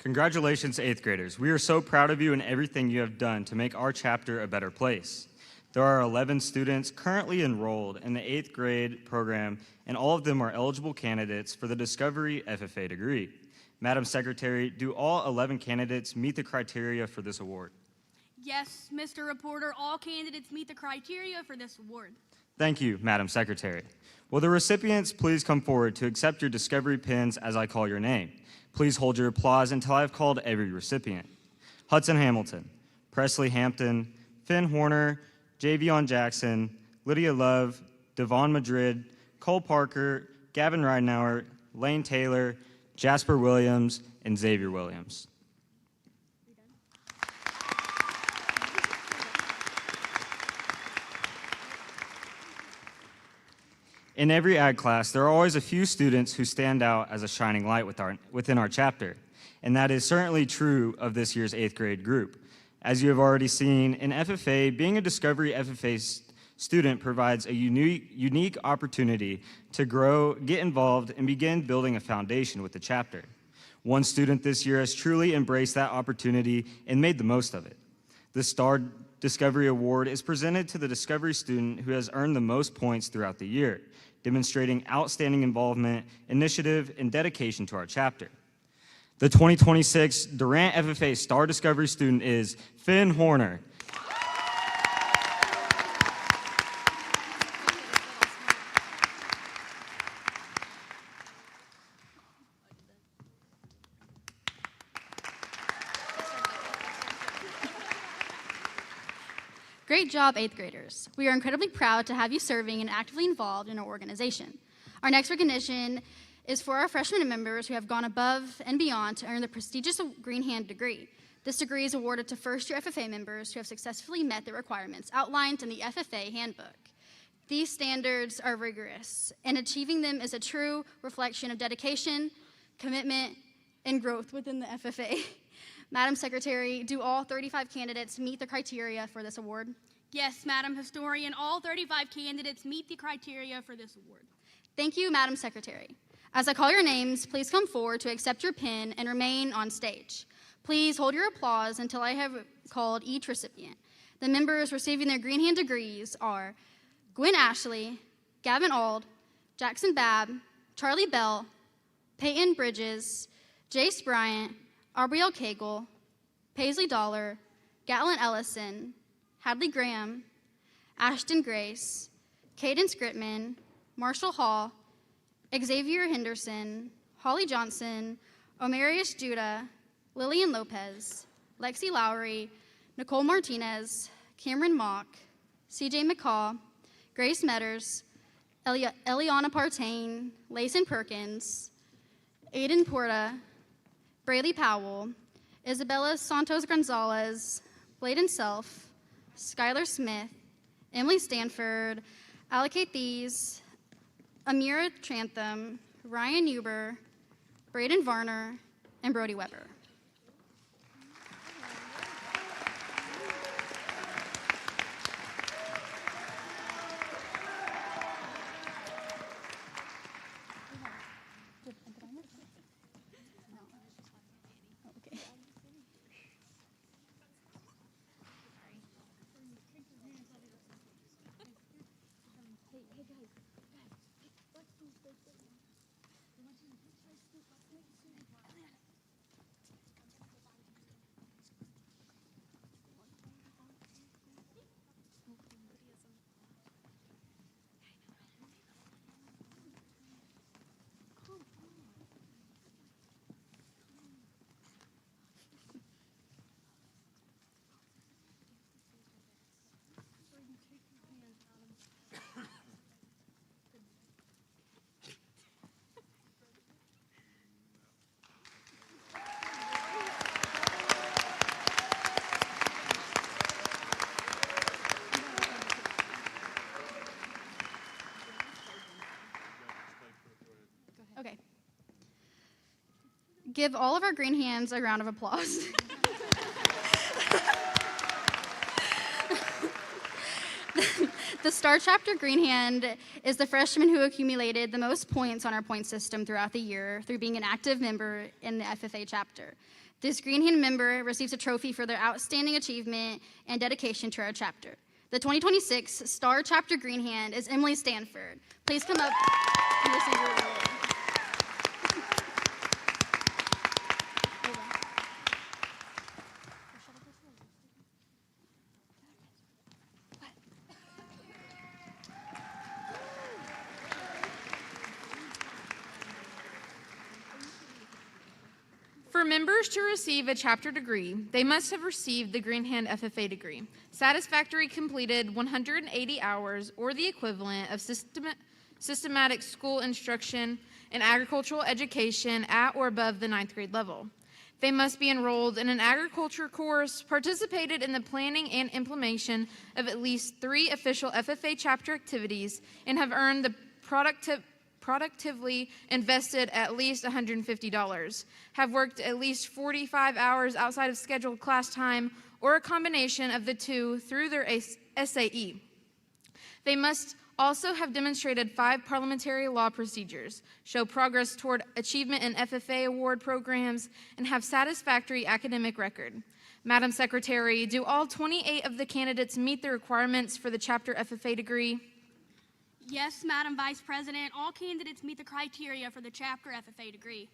[SPEAKER 4] Congratulations, 8th graders. We are so proud of you and everything you have done to make our chapter a better place. There are 11 students currently enrolled in the 8th grade program, and all of them are eligible candidates for the Discovery FFA degree. Madam Secretary, do all 11 candidates meet the criteria for this award?
[SPEAKER 9] Yes, Mr. Reporter, all candidates meet the criteria for this award.
[SPEAKER 4] Thank you, Madam Secretary. Will the recipients please come forward to accept your Discovery pins as I call your name? Please hold your applause until I have called every recipient. Hudson Hamilton, Presley Hampton, Finn Horner, Javion Jackson, Lydia Love, Devon Madrid, Cole Parker, Gavin Ridenauer, Lane Taylor, Jasper Williams, and Xavier Williams. In every ag class, there are always a few students who stand out as a shining light within our chapter, and that is certainly true of this year's 8th grade group. As you have already seen, in FFA, being a Discovery FFA student provides a unique opportunity to grow, get involved, and begin building a foundation with the chapter. One student this year has truly embraced that opportunity and made the most of it. The Star Discovery Award is presented to the Discovery student who has earned the most points throughout the year, demonstrating outstanding involvement, initiative, and dedication to our chapter. The 2026 Durant FFA Star Discovery student is Finn Horner.
[SPEAKER 11] Great job, 8th graders. We are incredibly proud to have you serving and actively involved in our organization. Our next recognition is for our freshmen members who have gone above and beyond to earn the prestigious Green Hand degree. This degree is awarded to first-year FFA members who have successfully met the requirements outlined in the FFA handbook. These standards are rigorous, and achieving them is a true reflection of dedication, commitment, and growth within the FFA. Madam Secretary, do all 35 candidates meet the criteria for this award?
[SPEAKER 9] Yes, Madam Historian, all 35 candidates meet the criteria for this award.
[SPEAKER 11] Thank you, Madam Secretary. As I call your names, please come forward to accept your pin and remain on stage. Please hold your applause until I have called each recipient. The members receiving their Green Hand degrees are Gwen Ashley, Gavin Auld, Jackson Babb, Charlie Bell, Peyton Bridges, Jace Bryant, Aubrielle Cagle, Paisley Dollar, Gatlin Ellison, Hadley Graham, Ashton Grace, Cadence Gritman, Marshall Hall, Xavier Henderson, Holly Johnson, Omarius Judah, Lillian Lopez, Lexi Lowry, Nicole Martinez, Cameron Mock, CJ McCaw, Grace Metters, Eliana Partain, Layson Perkins, Aiden Porta, Braylee Powell, Isabella Santos Gonzalez, Bladen Self, Skylar Smith, Emily Stanford, Allocate These, Amira Trantham, Ryan Huber, Braden Varner, and Brody Weber. Okay. Give all of our green hands a round of applause. The Star Chapter Green Hand is the freshman who accumulated the most points on our point system throughout the year through being an active member in the FFA chapter. This Green Hand member receives a trophy for their outstanding achievement and dedication to our chapter. The 2026 Star Chapter Green Hand is Emily Stanford. Please come up and receive your award.
[SPEAKER 2] For members to receive a chapter degree, they must have received the Green Hand FFA degree, satisfactory completed 180 hours or the equivalent of systematic school instruction in agricultural education at or above the 9th grade level. They must be enrolled in an agriculture course, participated in the planning and implementation of at least 3 official FFA chapter activities, and have earned the productively invested at least $150, have worked at least 45 hours outside of scheduled class time, or a combination of the two through their SAE. They must also have demonstrated 5 parliamentary law procedures, show progress toward achievement in FFA award programs, and have satisfactory academic record. Madam Secretary, do all 28 of the candidates meet the requirements for the chapter FFA degree?
[SPEAKER 9] Yes, Madam Vice President, all candidates meet the criteria for the chapter FFA degree.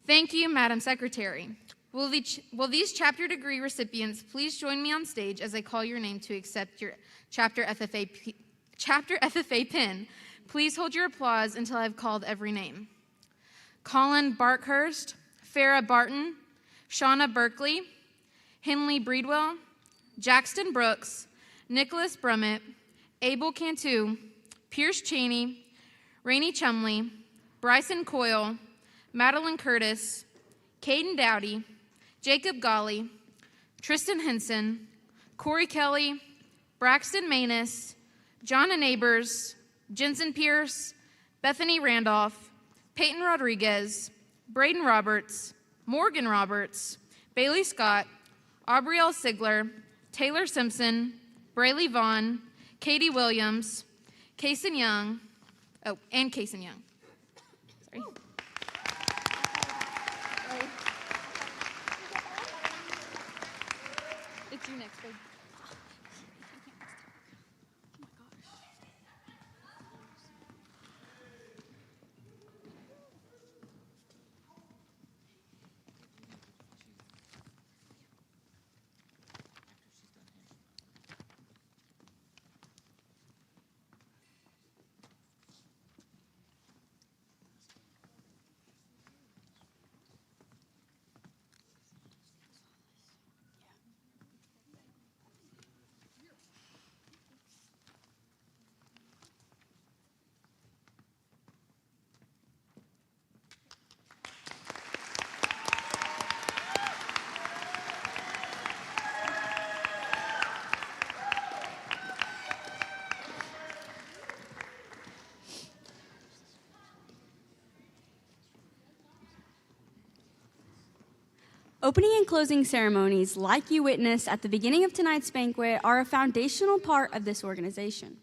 [SPEAKER 2] Thank you, Madam Secretary. Will these chapter degree recipients please join me on stage as I call your name to accept your chapter FFA pin? Please hold your applause until I've called every name. Colin Barkhurst, Farrah Barton, Shauna Berkeley, Henley Breedwell, Jackson Brooks, Nicholas Brummett, Abel Cantu, Pierce Cheney, Rainey Chumley, Bryson Coyle, Madeline Curtis, Caden Dowdy, Jacob Golly, Tristan Henson, Corey Kelly, Braxton Manus, Jonna Neighbors, Jensen Pierce, Bethany Randolph, Peyton Rodriguez, Braden Roberts, Morgan Roberts, Bailey Scott, Aubrielle Sigler, Taylor Simpson, Braylee Vaughn, Katie Williams, Kason Young, and Kason Young. Sorry. It's you next, babe.
[SPEAKER 8] Opening and closing ceremonies, like you witnessed at the beginning of tonight's banquet, are a foundational part of this organization.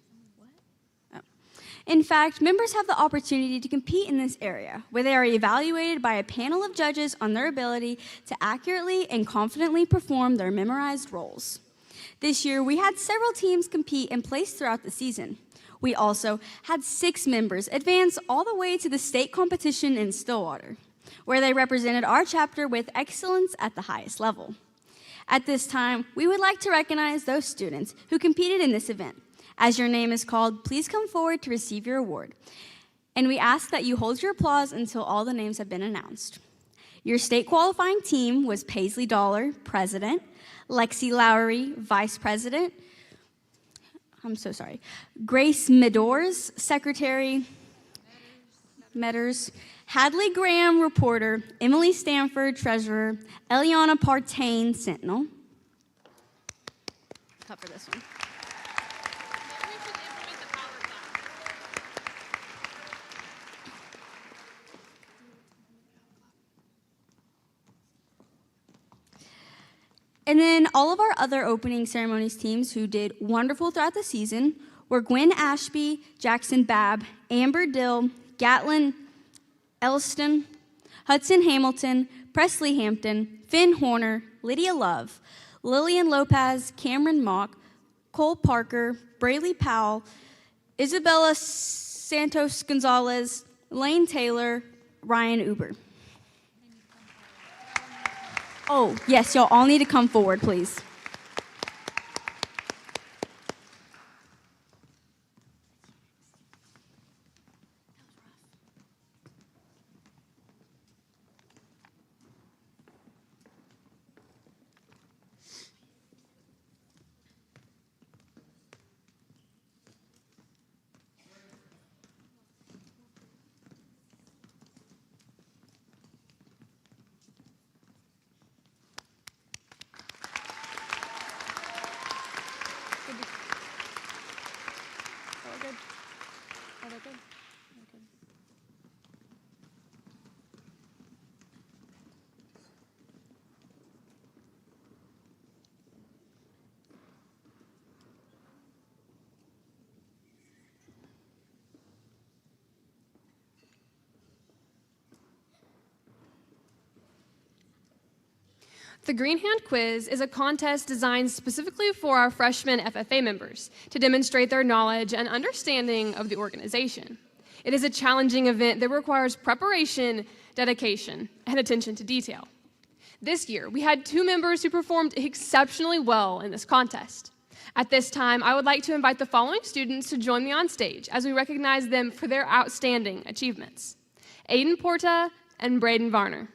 [SPEAKER 8] In fact, members have the opportunity to compete in this area, where they are evaluated by a panel of judges on their ability to accurately and confidently perform their memorized roles. This year, we had several teams compete and place throughout the season. We also had 6 members advance all the way to the state competition in Stillwater, where they represented our chapter with excellence at the highest level. At this time, we would like to recognize those students who competed in this event. As your name is called, please come forward to receive your award. And we ask that you hold your applause until all the names have been announced. Your state qualifying team was Paisley Dollar, President, Lexi Lowry, Vice President, Grace Medors, Secretary, Metters, Hadley Graham, Reporter, Emily Stanford, Treasurer, Eliana Partain, Sentinel. Cut for this one. And then all of our other opening ceremonies teams who did wonderful throughout the season were Gwen Ashby, Jackson Babb, Amber Dill, Gatlin Elston, Hudson Hamilton, Presley Hampton, Finn Horner, Lydia Love, Lillian Lopez, Cameron Mock, Cole Parker, Brayley Powell, Isabella Santos Gonzalez, Lane Taylor, Ryan Uber. Oh, yes, y'all all need to come forward, please.
[SPEAKER 6] The Green Hand Quiz is a contest designed specifically for our freshman FFA members to demonstrate their knowledge and understanding of the organization. It is a challenging event that requires preparation, dedication, and attention to detail. This year, we had 2 members who performed exceptionally well in this contest. At this time, I would like to invite the following students to join me on stage as we recognize them for their outstanding achievements: Aiden Porta and Braden Varner.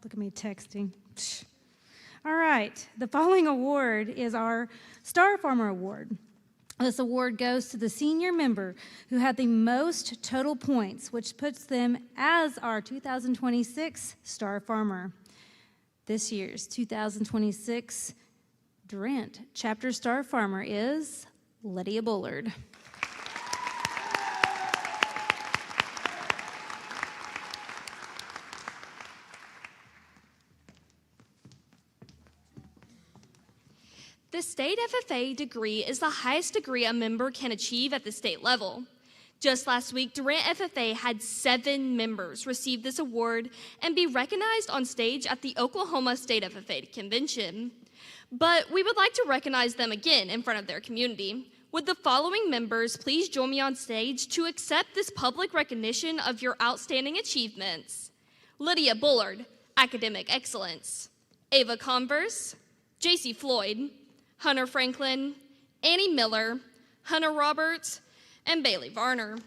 [SPEAKER 21] Look at me texting. All right, the following award is our Star Farmer Award. This award goes to the senior member who had the most total points, which puts them as our 2026 Star Farmer. This year's 2026 Durant Chapter Star Farmer is Lydia Bullard.
[SPEAKER 10] The state FFA degree is the highest degree a member can achieve at the state level. Just last week, Durant FFA had 7 members receive this award and be recognized on stage at the Oklahoma State FFA Convention. But we would like to recognize them again in front of their community. Would the following members please join me on stage to accept this public recognition of your outstanding achievements? Lydia Bullard, Academic Excellence. Ava Converse, JC Floyd, Hunter Franklin, Annie Miller, Hunter Roberts, and Bailey Varner.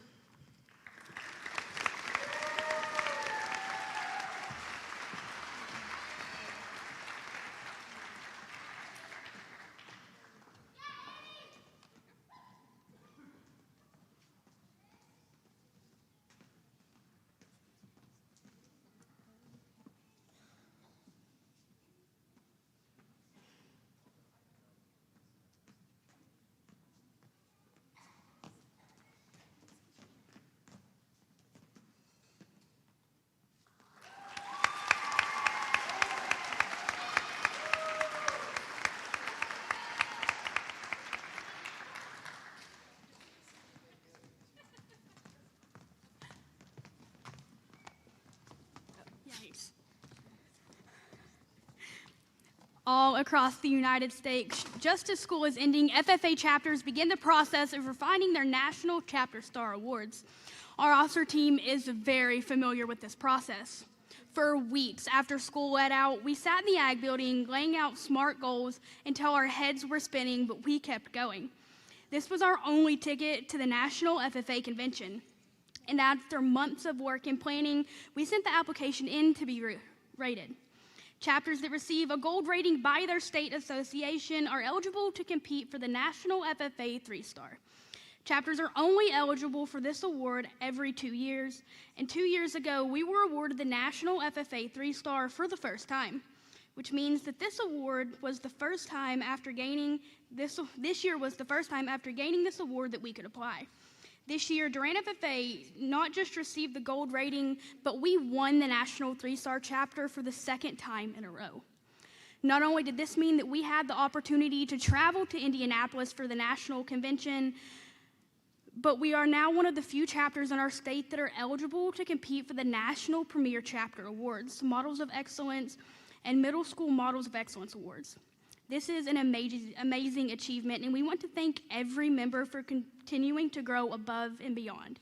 [SPEAKER 9] all across the United States. Just as school is ending, FFA chapters begin the process of refining their National Chapter Star Awards. Our officer team is very familiar with this process. For weeks after school let out, we sat in the Ag building laying out SMART goals until our heads were spinning, but we kept going. This was our only ticket to the National FFA Convention. And after months of work and planning, we sent the application in to be rated. Chapters that receive a gold rating by their state association are eligible to compete for the National FFA 3-Star. Chapters are only eligible for this award every 2 years, and 2 years ago, we were awarded the National FFA 3-Star for the first time, which means that this award was the first time after gaining this year was the first time after gaining this award that we could apply. This year, Durant FFA not just received the gold rating, but we won the National 3-Star chapter for the second time in a row. Not only did this mean that we had the opportunity to travel to Indianapolis for the national convention, but we are now one of the few chapters in our state that are eligible to compete for the National Premier Chapter Awards, Models of Excellence, and Middle School Models of Excellence Awards. This is an amazing achievement, and we want to thank every member for continuing to grow above and beyond.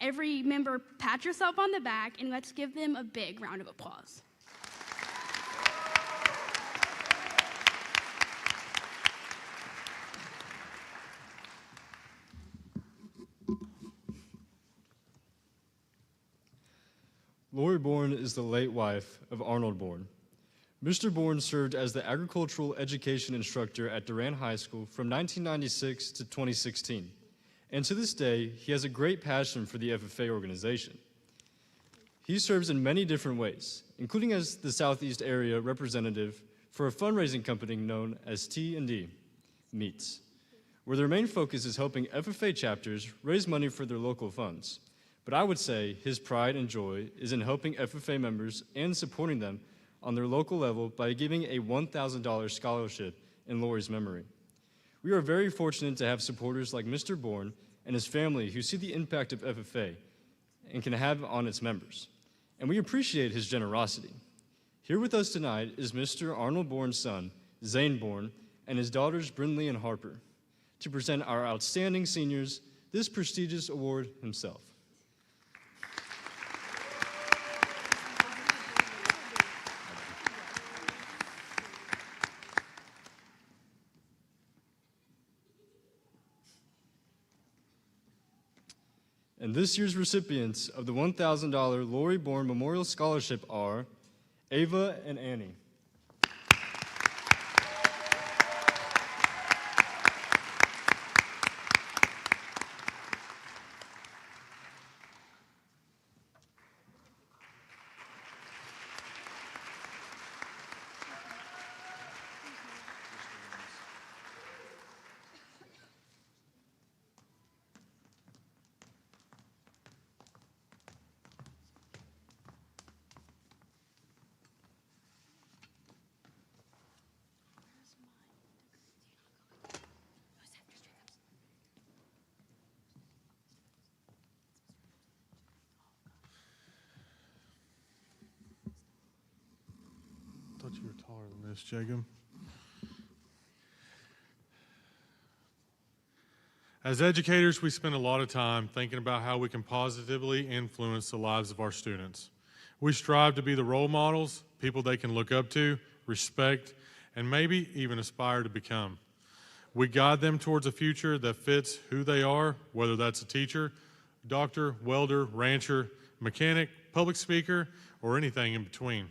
[SPEAKER 9] Every member, pat yourself on the back, and let's give them a big round of applause.
[SPEAKER 7] Lori Bourne is the late wife of Arnold Bourne. Mr. Bourne served as the agricultural education instructor at Durant High School from 1996 to 2016. And to this day, he has a great passion for the FFA organization. He serves in many different ways, including as the Southeast area representative for a fundraising company known as T&D Meets, where their main focus is helping FFA chapters raise money for their local funds. But I would say his pride and joy is in helping FFA members and supporting them on their local level by giving a $1,000 scholarship in Lori's memory. We are very fortunate to have supporters like Mr. Bourne and his family who see the impact of FFA and can have on its members. And we appreciate his generosity. Here with us tonight is Mr. Arnold Bourne's son, Zane Bourne, and his daughters, Brindley and Harper, to present our outstanding seniors this prestigious award himself. And this year's recipients of the $1,000 Lori Bourne Memorial Scholarship are Ava and Annie.
[SPEAKER 12] I thought you were taller than this, Jacob. As educators, we spend a lot of time thinking about how we can positively influence the lives of our students. We strive to be the role models, people they can look up to, respect, and maybe even aspire to become. We guide them towards a future that fits who they are, whether that's a teacher, doctor, welder, rancher, mechanic, public speaker, or anything in between.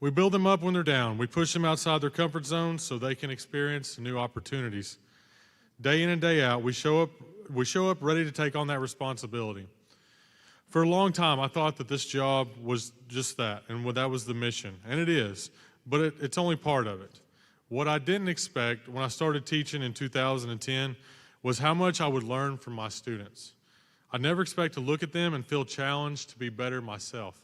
[SPEAKER 12] We build them up when they're down. We push them outside their comfort zones so they can experience new opportunities. Day in and day out, we show up ready to take on that responsibility. For a long time, I thought that this job was just that, and that was the mission, and it is, but it's only part of it. What I didn't expect when I started teaching in 2010 was how much I would learn from my students. I never expect to look at them and feel challenged to be better myself.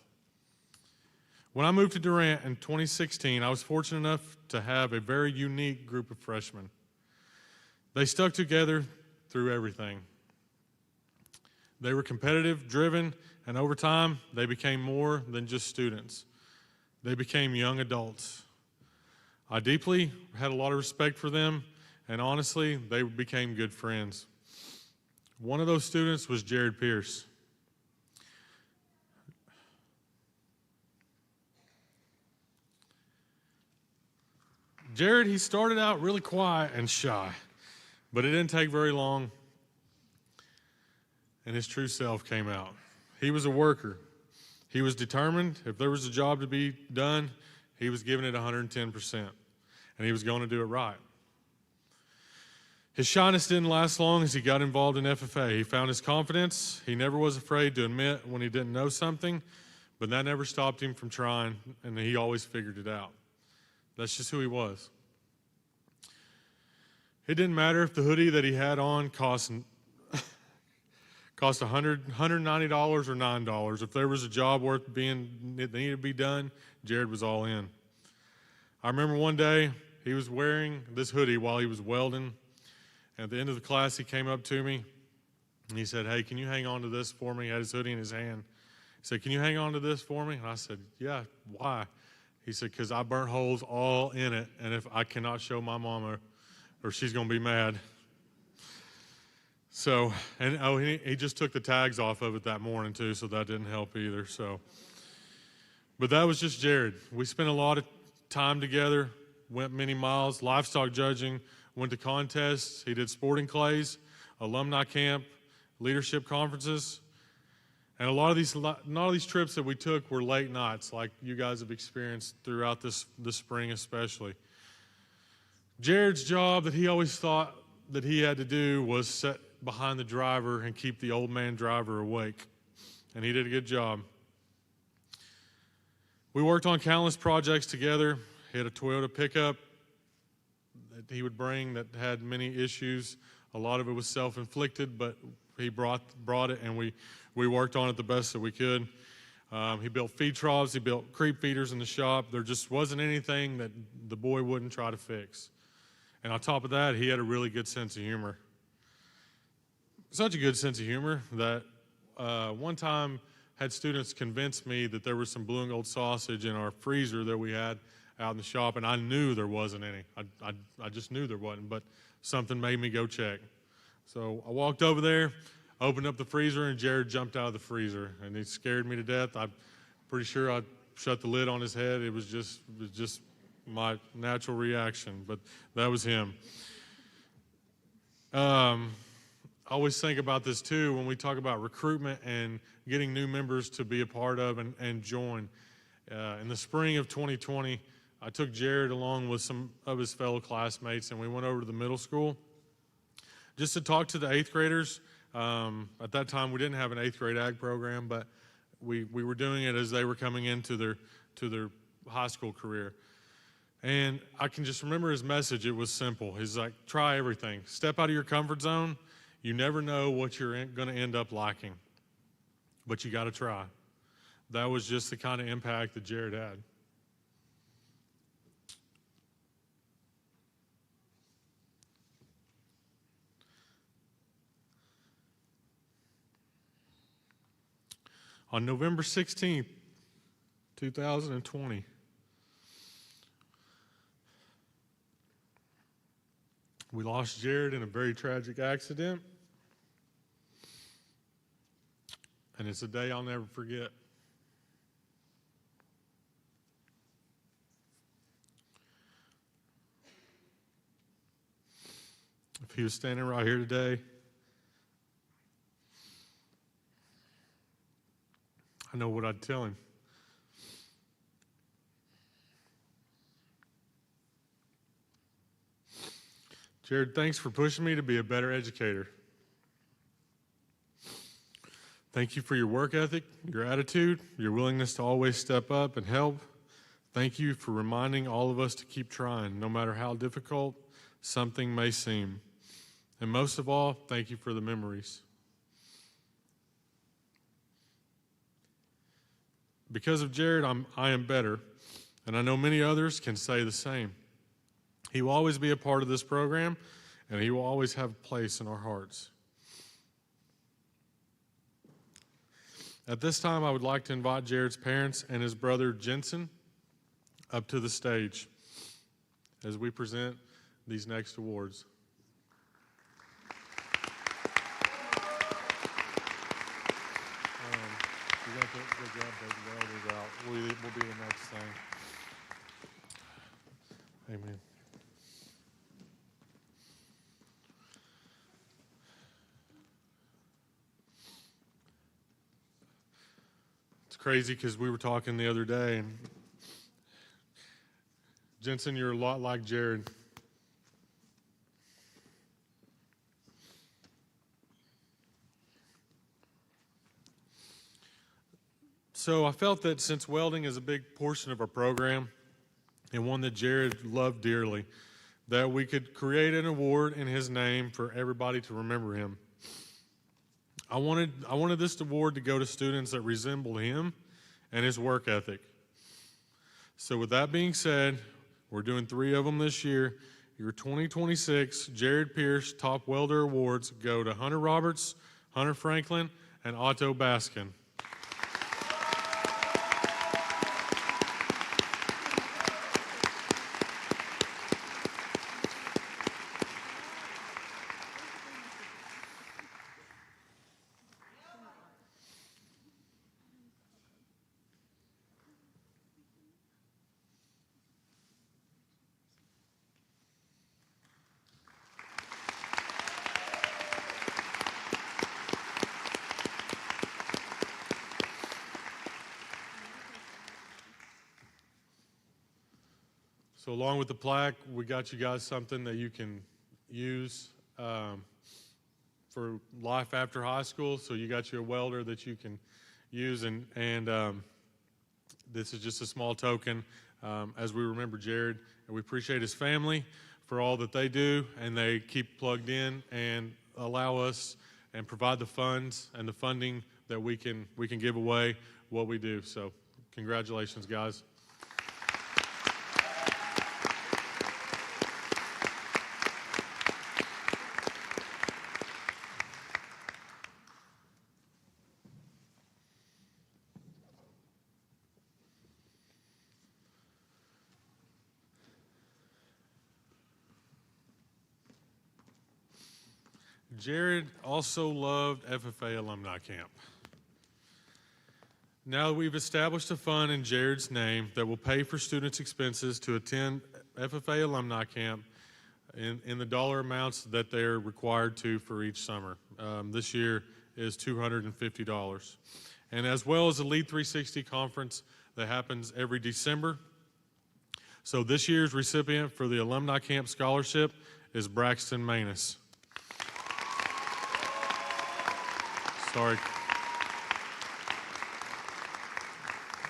[SPEAKER 12] When I moved to Durant in 2016, I was fortunate enough to have a very unique group of freshmen. They stuck together through everything. They were competitive, driven, and over time, they became more than just students. They became young adults. I deeply had a lot of respect for them, and honestly, they became good friends. One of those students was Jared Pierce. Jared, he started out really quiet and shy, but it didn't take very long, and his true self came out. He was a worker. He was determined. If there was a job to be done, he was giving it 110%, and he was going to do it right. His shyness didn't last long as he got involved in FFA. He found his confidence. He never was afraid to admit when he didn't know something, but that never stopped him from trying, and he always figured it out. That's just who he was. It didn't matter if the hoodie that he had on cost $190 or $9. If there was a job that needed to be done, Jared was all in. I remember one day he was wearing this hoodie while he was welding. At the end of the class, he came up to me and he said, "Hey, can you hang on to this for me?" He had his hoodie in his hand. He said, "Can you hang on to this for me?" And I said, "Yeah, why?" He said, "Because I burnt holes all in it, and if I cannot show my mama, or she's going to be mad." So, and he just took the tags off of it that morning too, so that didn't help either. So, but that was just Jared. We spent a lot of time together, went many miles, livestock judging, went to contests. He did sporting clays, alumni camp, leadership conferences. And not all these trips that we took were late nights like you guys have experienced throughout this spring especially. Jared's job that he always thought that he had to do was sit behind the driver and keep the old man driver awake. And he did a good job. We worked on countless projects together. He had a Toyota pickup that he would bring that had many issues. A lot of it was self-inflicted, but he brought it, and we worked on it the best that we could. He built feed troughs. He built creep feeders in the shop. There just wasn't anything that the boy wouldn't try to fix. And on top of that, he had a really good sense of humor. Such a good sense of humor that one time had students convince me that there was some blue and gold sausage in our freezer that we had out in the shop, and I knew there wasn't any. I just knew there wasn't, but something made me go check. So I walked over there, opened up the freezer, and Jared jumped out of the freezer, and he scared me to death. I'm pretty sure I shut the lid on his head. It was just my natural reaction, but that was him. I always think about this too when we talk about recruitment and getting new members to be a part of and join. In the spring of 2020, I took Jared along with some of his fellow classmates, and we went over to the middle school just to talk to the 8th graders. At that time, we didn't have an 8th grade ag program, but we were doing it as they were coming into their high school career. And I can just remember his message. It was simple. He's like, try everything. Step out of your comfort zone. You never know what you're going to end up liking, but you got to try. That was just the kind of impact that Jared had. On November 16th, 2020, we lost Jared in a very tragic accident, and it's a day I'll never forget. If he was standing right here today, I know what I'd tell him. Jared, thanks for pushing me to be a better educator. Thank you for your work ethic, your attitude, your willingness to always step up and help. Thank you for reminding all of us to keep trying, no matter how difficult something may seem. And most of all, thank you for the memories. Because of Jared, I am better, and I know many others can say the same. He will always be a part of this program, and he will always have a place in our hearts. At this time, I would like to invite Jared's parents and his brother Jensen up to the stage. as we present these next awards. You're going to go grab those welders out. We'll be the next thing. Amen. It's crazy because we were talking the other day, and Jensen, you're a lot like Jared. So I felt that since welding is a big portion of our program and one that Jared loved dearly, that we could create an award in his name for everybody to remember him. I wanted this award to go to students that resemble him and his work ethic. So with that being said, we're doing 3 of them this year. Your 2026 Jared Pierce Top Welder Awards go to Hunter Roberts, Hunter Franklin, and Otto Baskin. So along with the plaque, we got you guys something that you can use for life after high school. So you got you a welder that you can use, and this is just a small token as we remember Jared, and we appreciate his family for all that they do, and they keep plugged in and allow us and provide the funds and the funding that we can give away what we do. So congratulations, guys. Jared also loved FFA Alumni Camp. Now that we've established a fund in Jared's name that will pay for students' expenses to attend FFA Alumni Camp in the dollar amounts that they're required to for each summer. This year is $250. And as well as the Lead 360 conference that happens every December. So this year's recipient for the Alumni Camp Scholarship is Braxton Manus. Sorry.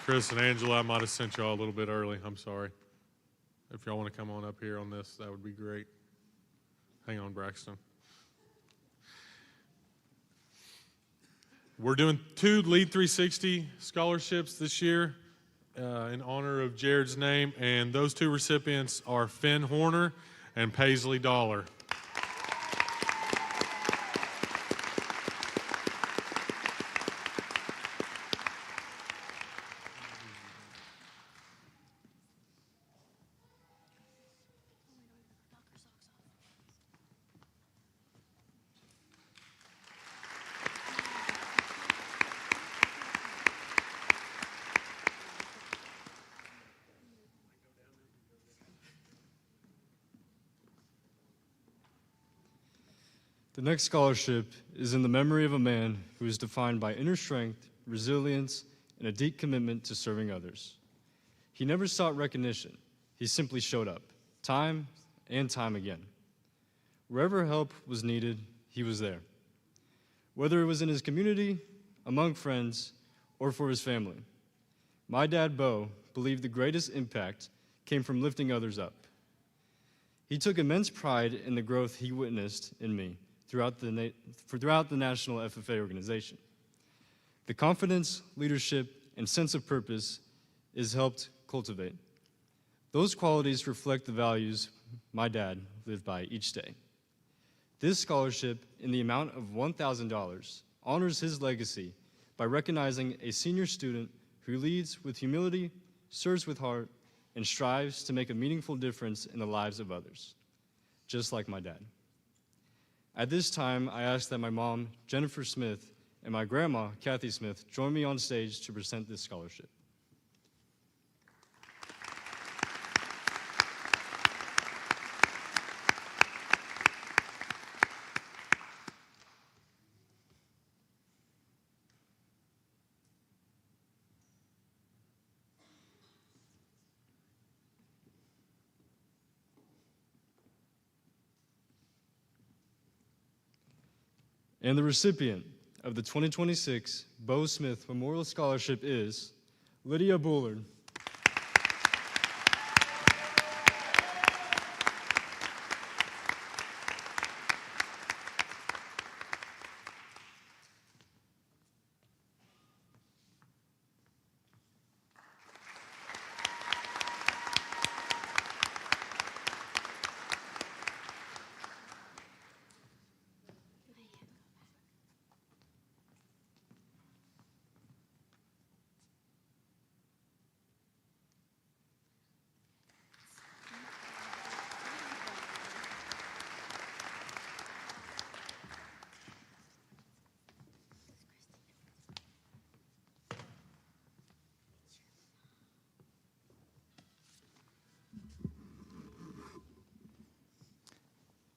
[SPEAKER 12] Chris and Angela, I might have sent y'all a little bit early. I'm sorry. If y'all want to come on up here on this, that would be great. Hang on, Braxton. We're doing 2 Lead 360 scholarships this year in honor of Jared's name, and those 2 recipients are Finn Horner and Paisley Dollar.
[SPEAKER 7] The next scholarship is in the memory of a man who is defined by inner strength, resilience, and a deep commitment to serving others. He never sought recognition. He simply showed up, time and time again. Wherever help was needed, he was there. Whether it was in his community, among friends, or for his family. My dad, Bo, believed the greatest impact came from lifting others up. He took immense pride in the growth he witnessed in me throughout the National FFA organization. The confidence, leadership, and sense of purpose is helped cultivate. Those qualities reflect the values my dad lived by each day. This scholarship, in the amount of $1,000, honors his legacy by recognizing a senior student who leads with humility, serves with heart, and strives to make a meaningful difference in the lives of others, just like my dad. At this time, I ask that my mom, Jennifer Smith, and my grandma, Kathy Smith, join me on stage to present this scholarship. And the recipient of the 2026 Bo Smith Memorial Scholarship is Lydia Bullard.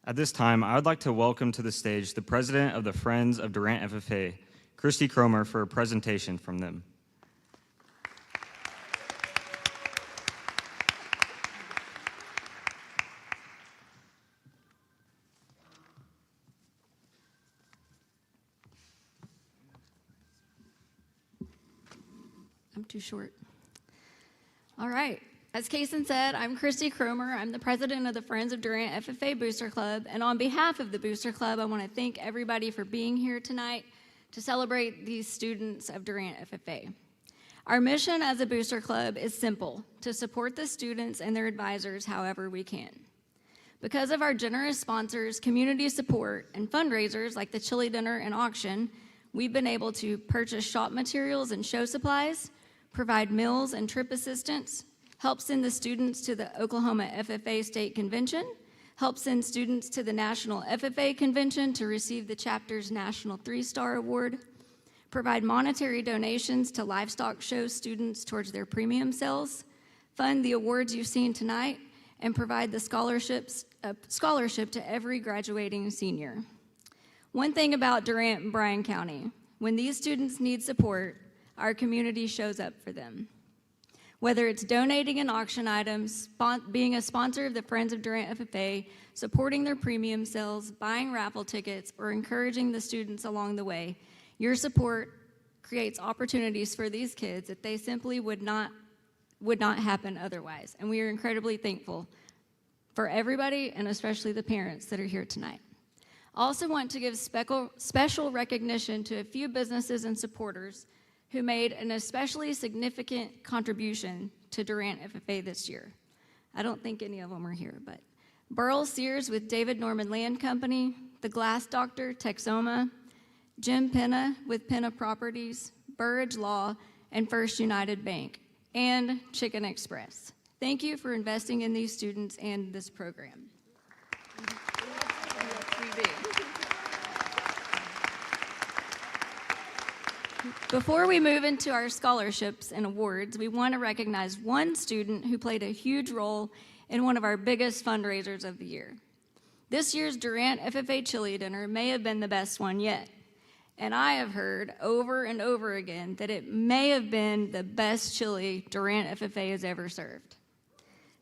[SPEAKER 4] At this time, I would like to welcome to the stage the president of the Friends of Durant FFA, Christy Cromer, for a presentation from them.
[SPEAKER 13] I'm too short. All right. As Kason said, I'm Christy Cromer. I'm the president of the Friends of Durant FFA Booster Club. And on behalf of the Booster Club, I want to thank everybody for being here tonight to celebrate these students of Durant FFA. Our mission as a Booster Club is simple: to support the students and their advisors however we can. Because of our generous sponsors, community support, and fundraisers like the chili dinner and auction, we've been able to purchase shop materials and show supplies, provide meals and trip assistance, help send the students to the Oklahoma FFA State Convention, help send students to the National FFA Convention to receive the chapter's National 3-Star Award, provide monetary donations to livestock show students towards their premium sales, fund the awards you've seen tonight, and provide the scholarship to every graduating senior. One thing about Durant and Bryan County: when these students need support, our community shows up for them. Whether it's donating in auction items, being a sponsor of the Friends of Durant FFA, supporting their premium sales, buying raffle tickets, or encouraging the students along the way, your support creates opportunities for these kids that they simply would not happen otherwise. And we are incredibly thankful for everybody, and especially the parents that are here tonight. I also want to give special recognition to a few businesses and supporters who made an especially significant contribution to Durant FFA this year. I don't think any of them are here, but Burl Sears with David Norman Land Company, The Glass Doctor, Texoma, Jim Penna with Penna Properties, Burridge Law, and First United Bank, and Chicken Express. Thank you for investing in these students and this program. Before we move into our scholarships and awards, we want to recognize one student who played a huge role in one of our biggest fundraisers of the year. This year's Durant FFA Chili Dinner may have been the best one yet, and I have heard over and over again that it may have been the best chili Durant FFA has ever served.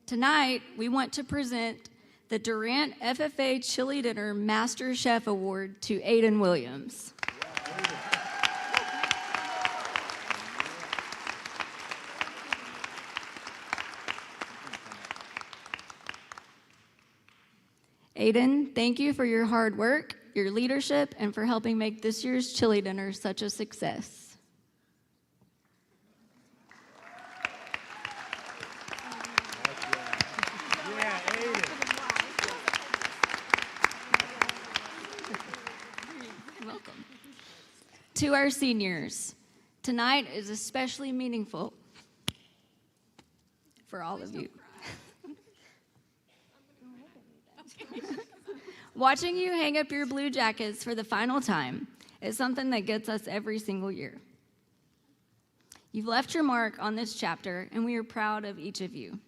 [SPEAKER 13] Tonight, we want to present the Durant FFA Chili Dinner Master Chef Award to Aiden Williams. Aiden, thank you for your hard work, your leadership, and for helping make this year's chili dinner such a success.
[SPEAKER 4] Yeah, Aiden.
[SPEAKER 13] Welcome. To our seniors, tonight is especially meaningful. for all of you. Watching you hang up your blue jackets for the final time is something that gets us every single year. You've left your mark on this chapter, and we are proud of each of you.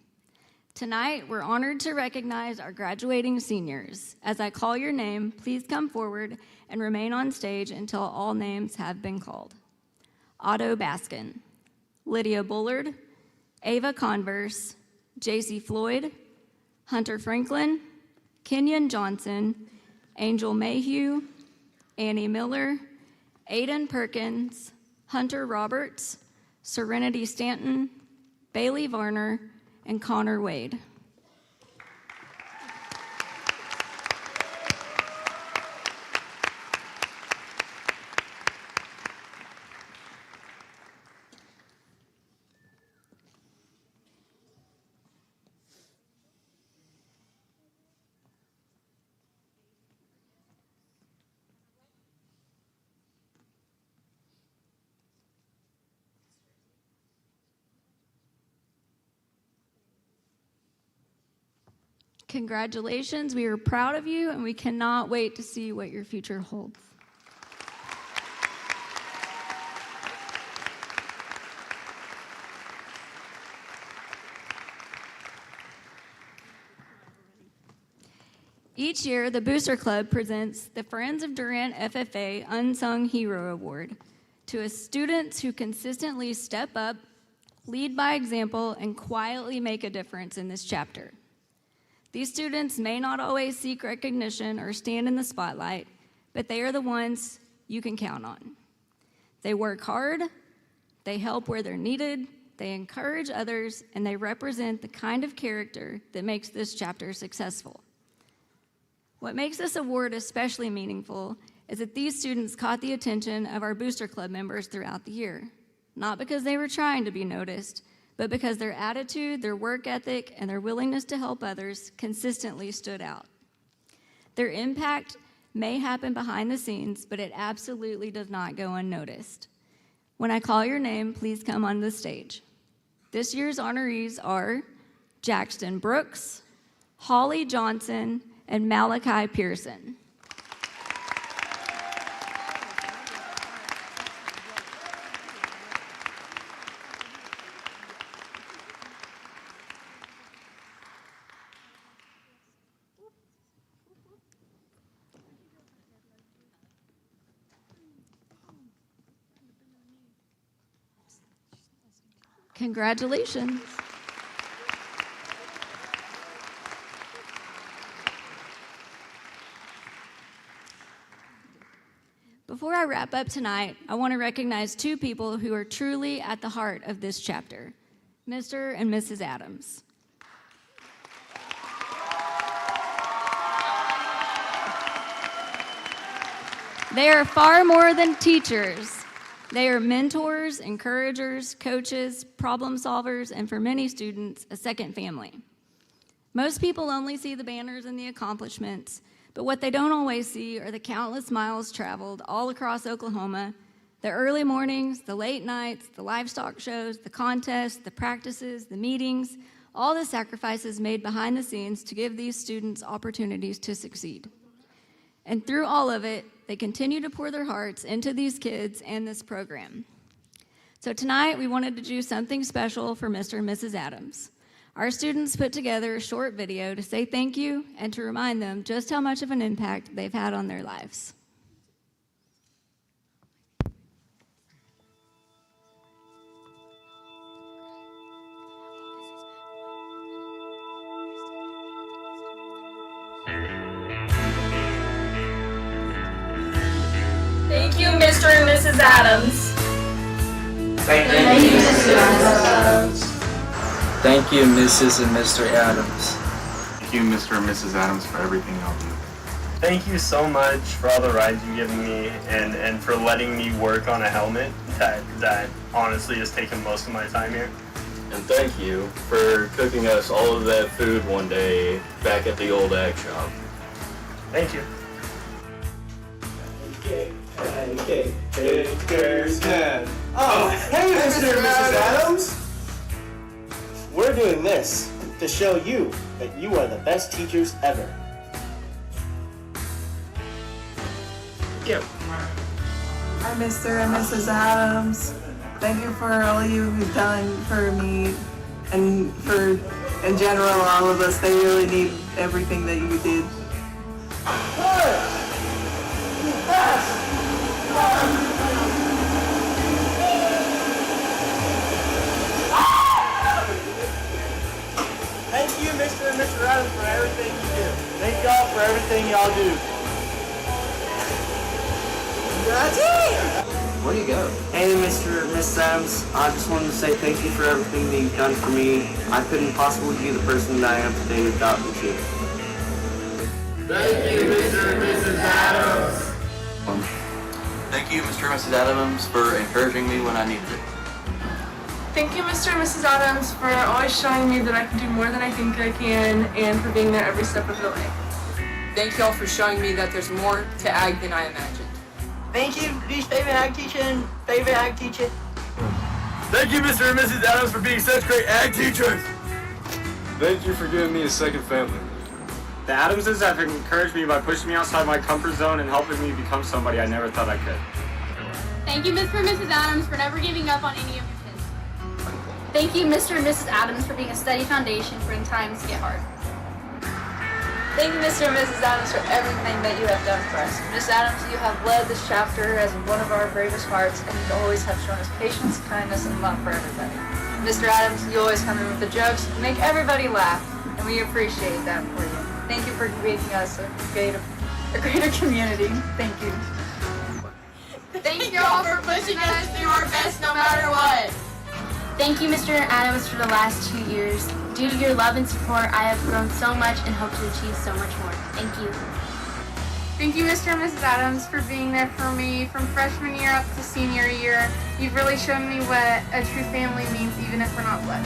[SPEAKER 13] Tonight, we're honored to recognize our graduating seniors. As I call your name, please come forward and remain on stage until all names have been called. Otto Baskin, Lydia Bullard, Ava Converse, JC Floyd, Hunter Franklin, Kenyon Johnson, Angel Mayhew, Annie Miller, Aiden Perkins, Hunter Roberts, Serenity Stanton, Bailey Varner, and Connor Wade. Congratulations, we are proud of you, and we cannot wait to see what your future holds. Each year, the Booster Club presents the Friends of Durant FFA Unsung Hero Award to students who consistently step up, lead by example, and quietly make a difference in this chapter. These students may not always seek recognition or stand in the spotlight, but they are the ones you can count on. They work hard, they help where they're needed, they encourage others, and they represent the kind of character that makes this chapter successful. What makes this award especially meaningful is that these students caught the attention of our Booster Club members throughout the year, not because they were trying to be noticed, but because their attitude, their work ethic, and their willingness to help others consistently stood out. Their impact may happen behind the scenes, but it absolutely does not go unnoticed. When I call your name, please come on the stage. This year's honorees are Jackson Brooks, Holly Johnson, and Malachi Pearson. Congratulations. Before I wrap up tonight, I want to recognize two people who are truly at the heart of this chapter, Mr. and Mrs. Adams. They are far more than teachers. They are mentors, encouragers, coaches, problem solvers, and for many students, a second family. Most people only see the banners and the accomplishments, but what they don't always see are the countless miles traveled all across Oklahoma, the early mornings, the late nights, the livestock shows, the contests, the practices, the meetings, all the sacrifices made behind the scenes to give these students opportunities to succeed. And through all of it, they continue to pour their hearts into these kids and this program. So tonight, we wanted to do something special for Mr. and Mrs. Adams. Our students put together a short video to say thank you and to remind them just how much of an impact they've had on their lives.
[SPEAKER 14] Thank you, Mr. and Mrs. Adams.
[SPEAKER 15] Thank you, Mrs. Adams.
[SPEAKER 16] Thank you, Mrs. and Mr. Adams.
[SPEAKER 17] Thank you, Mr. and Mrs. Adams, for everything y'all do.
[SPEAKER 18] Thank you so much for all the rides you've given me and for letting me work on a helmet that honestly has taken most of my time here.
[SPEAKER 19] And thank you for cooking us all of that food one day back at the old ag shop.
[SPEAKER 18] Thank you.
[SPEAKER 15] Pancake, Baker's 10. Oh, hey, Mr. and Mrs. Adams! Where doing this to show you that you are the best teachers ever. Thank you.
[SPEAKER 1] Hi, Mr. and Mrs. Adams. Thank you for all you've done for me and for, in general, all of us. They really need everything that you did.
[SPEAKER 15] Thank you, Mr. and Mrs. Adams, for everything you do. Thank y'all for everything y'all do.
[SPEAKER 3] Where do you go?
[SPEAKER 15] Hey, Mr. and Mrs. Adams, I just wanted to say thank you for everything that you've done for me. I couldn't possibly be the person that I am today without you.
[SPEAKER 3] Thank you, Mr. and Mrs. Adams.
[SPEAKER 16] Thank you, Mr. and Mrs. Adams, for encouraging me when I needed it.
[SPEAKER 1] Thank you, Mr. and Mrs. Adams, for always showing me that I can do more than I think I can and for being there every step of the way.
[SPEAKER 5] Thank y'all for showing me that there's more to ag than I imagined.
[SPEAKER 15] Thank you, least favorite ag teacher and favorite ag teacher.
[SPEAKER 3] Thank you, Mr. and Mrs. Adams, for being such great ag teachers.
[SPEAKER 7] Thank you for giving me a second family.
[SPEAKER 4] The Adamses have encouraged me by pushing me outside my comfort zone and helping me become somebody I never thought I could.
[SPEAKER 9] Thank you, Mr. and Mrs. Adams, for never giving up on any of your kids.
[SPEAKER 20] Thank you, Mr. and Mrs. Adams, for being a steady foundation when times get hard.
[SPEAKER 22] Thank you, Mr. and Mrs. Adams, for everything that you have done for us. Miss Adams, you have led this chapter as one of our bravest hearts, and you always have shown us patience, kindness, and love for everybody. Mr. Adams, you always come in with the jokes and make everybody laugh, and we appreciate that for you. Thank you for making us a greater community. Thank you.
[SPEAKER 20] Thank you all for pushing us to do our best no matter what. Thank you, Mr. Adams, for the last 2 years. Due to your love and support, I have grown so much and hope to achieve so much more. Thank you.
[SPEAKER 2] Thank you, Mr. and Mrs. Adams, for being there for me from freshman year up to senior year. You've really shown me what a true family means, even if we're not blood.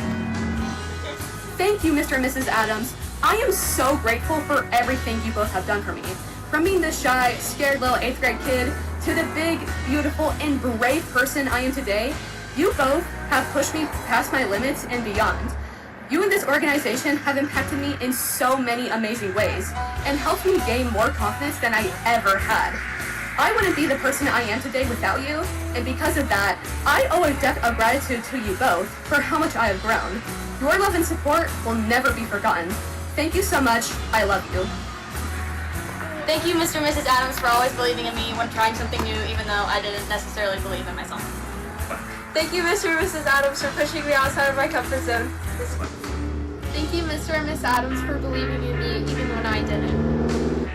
[SPEAKER 8] Thank you, Mr. and Mrs. Adams. I am so grateful for everything you both have done for me. From being the shy, scared little 8th grade kid to the big, beautiful, and brave person I am today, you both have pushed me past my limits and beyond. You and this organization have impacted me in so many amazing ways and helped me gain more confidence than I ever had. I wouldn't be the person I am today without you, and because of that, I owe a debt of gratitude to you both for how much I have grown. Your love and support will never be forgotten. Thank you so much. I love you.
[SPEAKER 20] Thank you, Mr. and Mrs. Adams, for always believing in me when trying something new, even though I didn't necessarily believe in myself.
[SPEAKER 22] Thank you, Mr. and Mrs. Adams, for pushing me outside of my comfort zone.
[SPEAKER 2] Thank you, Mr. and Miss Adams, for believing in me even when I didn't.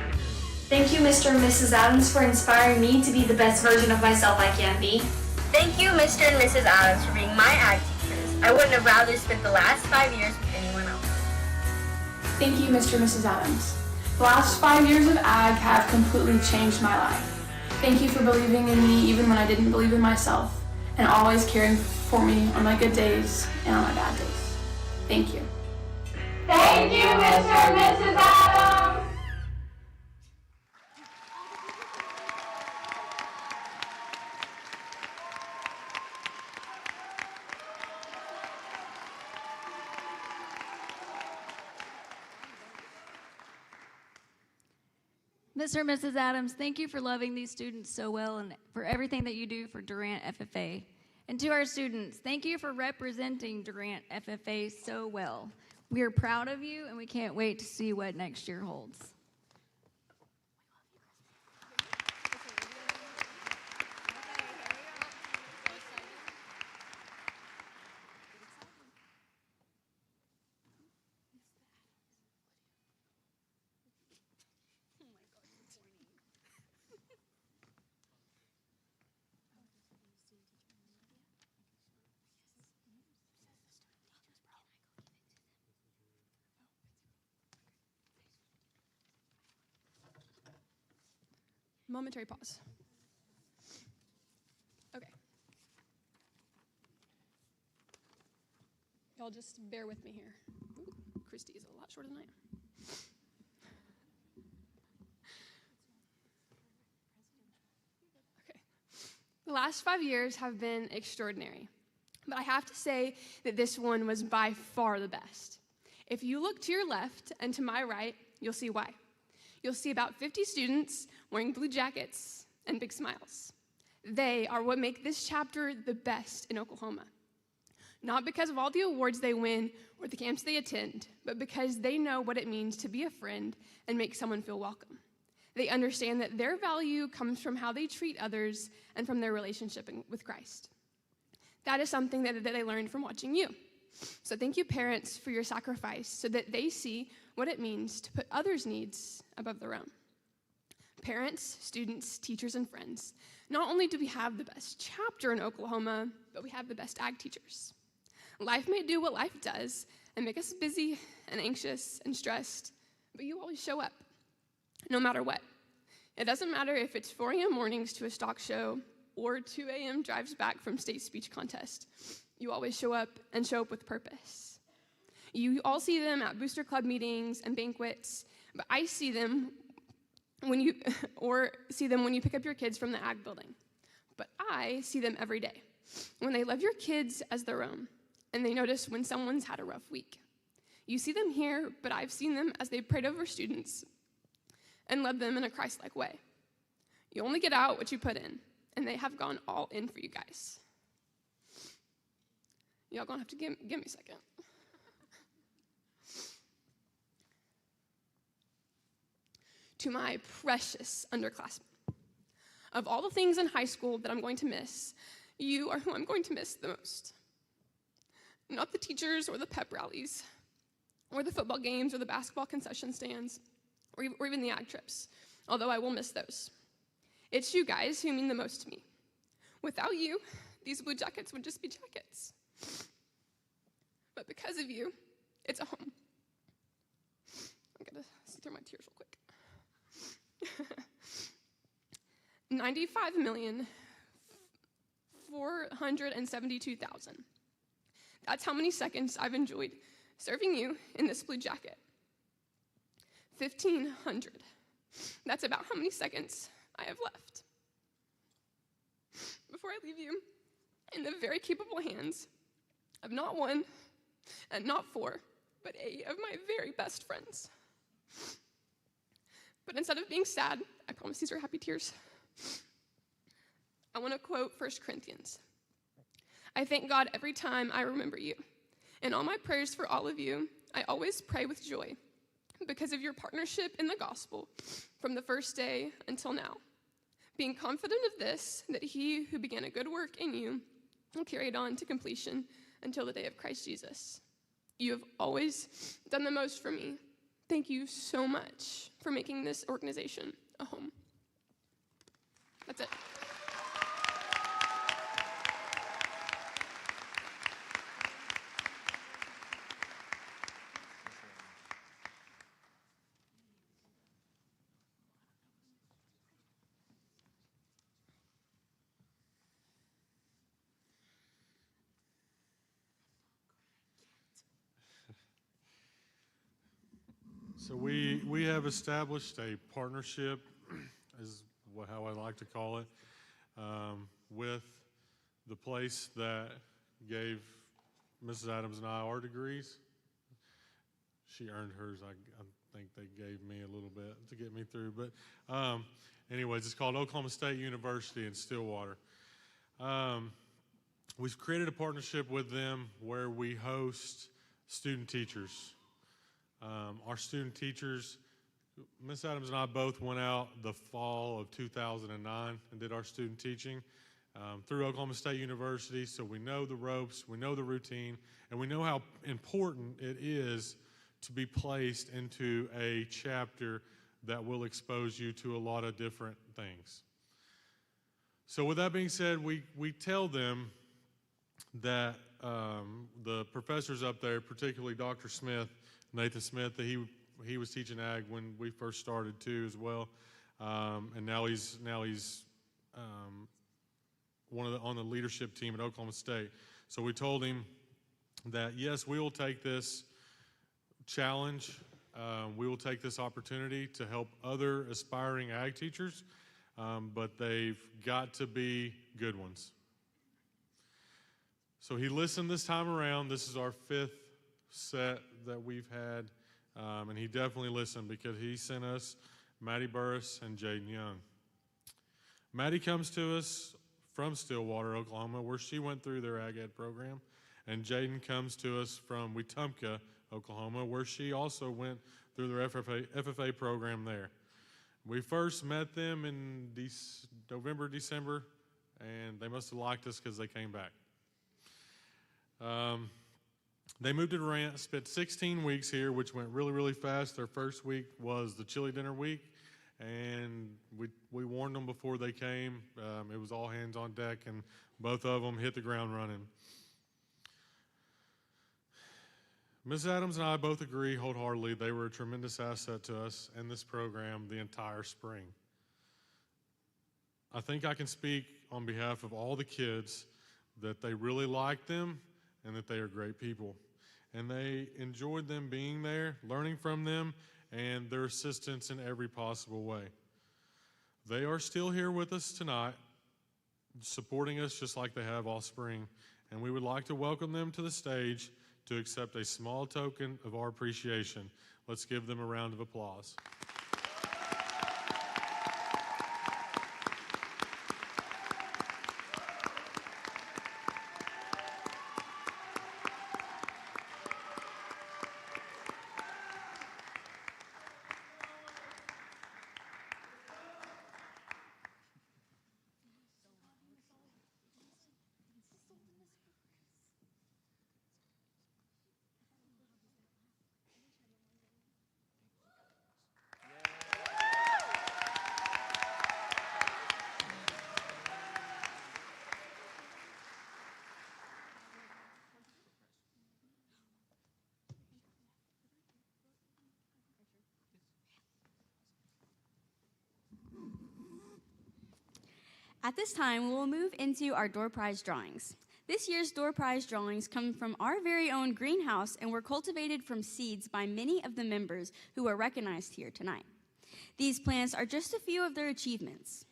[SPEAKER 14] Thank you, Mr. and Mrs. Adams, for inspiring me to be the best version of myself I can be.
[SPEAKER 23] Thank you, Mr. and Mrs. Adams, for being my ag teachers. I wouldn't have rather spent the last 5 years with anyone else.
[SPEAKER 27] Thank you, Mr. and Mrs. Adams. The last 5 years of ag have completely changed my life. Thank you for believing in me even when I didn't believe in myself, and always caring for me on my good days and on my bad days. Thank you.
[SPEAKER 14] Thank you, Mr. and Mrs. Adams.
[SPEAKER 13] Mr. and Mrs. Adams, thank you for loving these students so well and for everything that you do for Durant FFA. And to our students, thank you for representing Durant FFA so well. We are proud of you, and we can't wait to see what next year holds.
[SPEAKER 6] Momentary pause. Okay. Y'all just bear with me here. Ooh, Christy is a lot shorter than I am. Okay. The last 5 years have been extraordinary. but I have to say that this one was by far the best. If you look to your left and to my right, you'll see why. You'll see about 50 students wearing blue jackets and big smiles. They are what make this chapter the best in Oklahoma. Not because of all the awards they win or the camps they attend, but because they know what it means to be a friend and make someone feel welcome. They understand that their value comes from how they treat others and from their relationship with Christ. That is something that they learned from watching you. So thank you, parents, for your sacrifice so that they see what it means to put others' needs above their own. Parents, students, teachers, and friends, not only do we have the best chapter in Oklahoma, but we have the best ag teachers. Life may do what life does and make us busy and anxious and stressed, but you always show up, no matter what. It doesn't matter if it's 4 a.m. mornings to a stock show or 2 a.m. drives back from state speech contest. You always show up and show up with purpose. You all see them at booster club meetings and banquets, but I see them when you pick up your kids from the ag building. But I see them every day when they love your kids as their own, and they notice when someone's had a rough week. You see them here, but I've seen them as they prayed over students and led them in a Christ-like way. You only get out what you put in, and they have gone all in for you guys. Y'all gonna have to give me a second. To my precious underclassmen, of all the things in high school that I'm going to miss, you are who I'm going to miss the most. Not the teachers or the pep rallies, or the football games or the basketball concession stands, or even the ag trips, although I will miss those. It's you guys who mean the most to me. Without you, these blue jackets would just be jackets. But because of you, it's a home. I'm gonna see through my tears real quick. 95,472,000. That's how many seconds I've enjoyed serving you in this blue jacket. 1,500. That's about how many seconds I have left. Before I leave you in the very capable hands of not one and not 4, but 8 of my very best friends. But instead of being sad, I promise these are happy tears, I want to quote 1 Corinthians. I thank God every time I remember you. In all my prayers for all of you, I always pray with joy because of your partnership in the gospel from the first day until now. Being confident of this, that he who began a good work in you will carry it on to completion until the day of Christ Jesus. You have always done the most for me. Thank you so much for making this organization a home. That's it.
[SPEAKER 10] So we have established a partnership, is how I like to call it, with the place that gave Mrs. Adams and I our degrees. She earned hers. I think they gave me a little bit to get me through. But anyways, it's called Oklahoma State University in Stillwater. We've created a partnership with them where we host student teachers. Our student teachers, Miss Adams and I both went out the fall of 2009 and did our student teaching through Oklahoma State University, so we know the ropes, we know the routine, and we know how important it is to be placed into a chapter that will expose you to a lot of different things. So with that being said, we tell them that the professors up there, particularly Dr. Smith, Nathan Smith, that he was teaching ag when we first started too as well, and now he's on the leadership team at Oklahoma State. So we told him that yes, we will take this challenge, we will take this opportunity to help other aspiring ag teachers, but they've got to be good ones. So he listened this time around. This is our 5th set that we've had, and he definitely listened because he sent us Maddie Burris and Jaden Young. Maddie comes to us from Stillwater, Oklahoma, where she went through their Ag Ed program, and Jaden comes to us from Wetumpka, Oklahoma, where she also went through their FFA program there. We first met them in November, December, and they must have liked us because they came back. They moved to Durant, spent 16 weeks here, which went really, really fast. Their first week was the chili dinner week, and we warned them before they came. It was all hands on deck, and both of them hit the ground running. Ms. Adams and I both agree wholeheartedly they were a tremendous asset to us and this program the entire spring. I think I can speak on behalf of all the kids that they really liked them and that they are great people. And they enjoyed them being there, learning from them, and their assistance in every possible way. They are still here with us tonight, supporting us just like they have all spring, and we would like to welcome them to the stage to accept a small token of our appreciation. Let's give them a round of applause.
[SPEAKER 8] At this time, we will move into our door prize drawings. This year's door prize drawings come from our very own greenhouse and were cultivated from seeds by many of the members who are recognized here tonight. These plants are just a few of their achievements.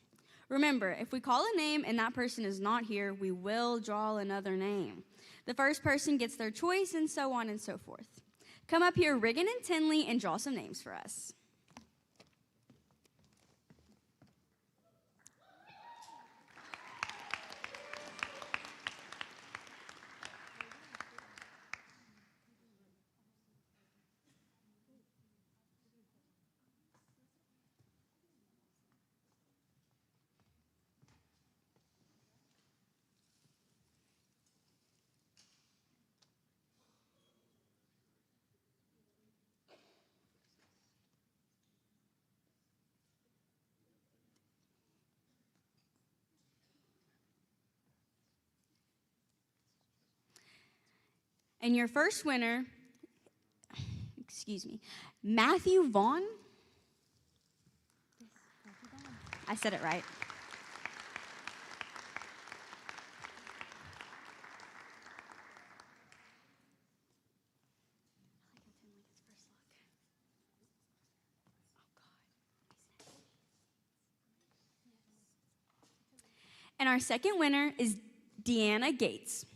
[SPEAKER 8] Remember, if we call a name and that person is not here, we will draw another name. The first person gets their choice, and so on and so forth. Come up here, Riggin and Tinley, and draw some names for us. And your first winner, Matthew Vaughn. I said it right. And our second winner is Deanna Gates.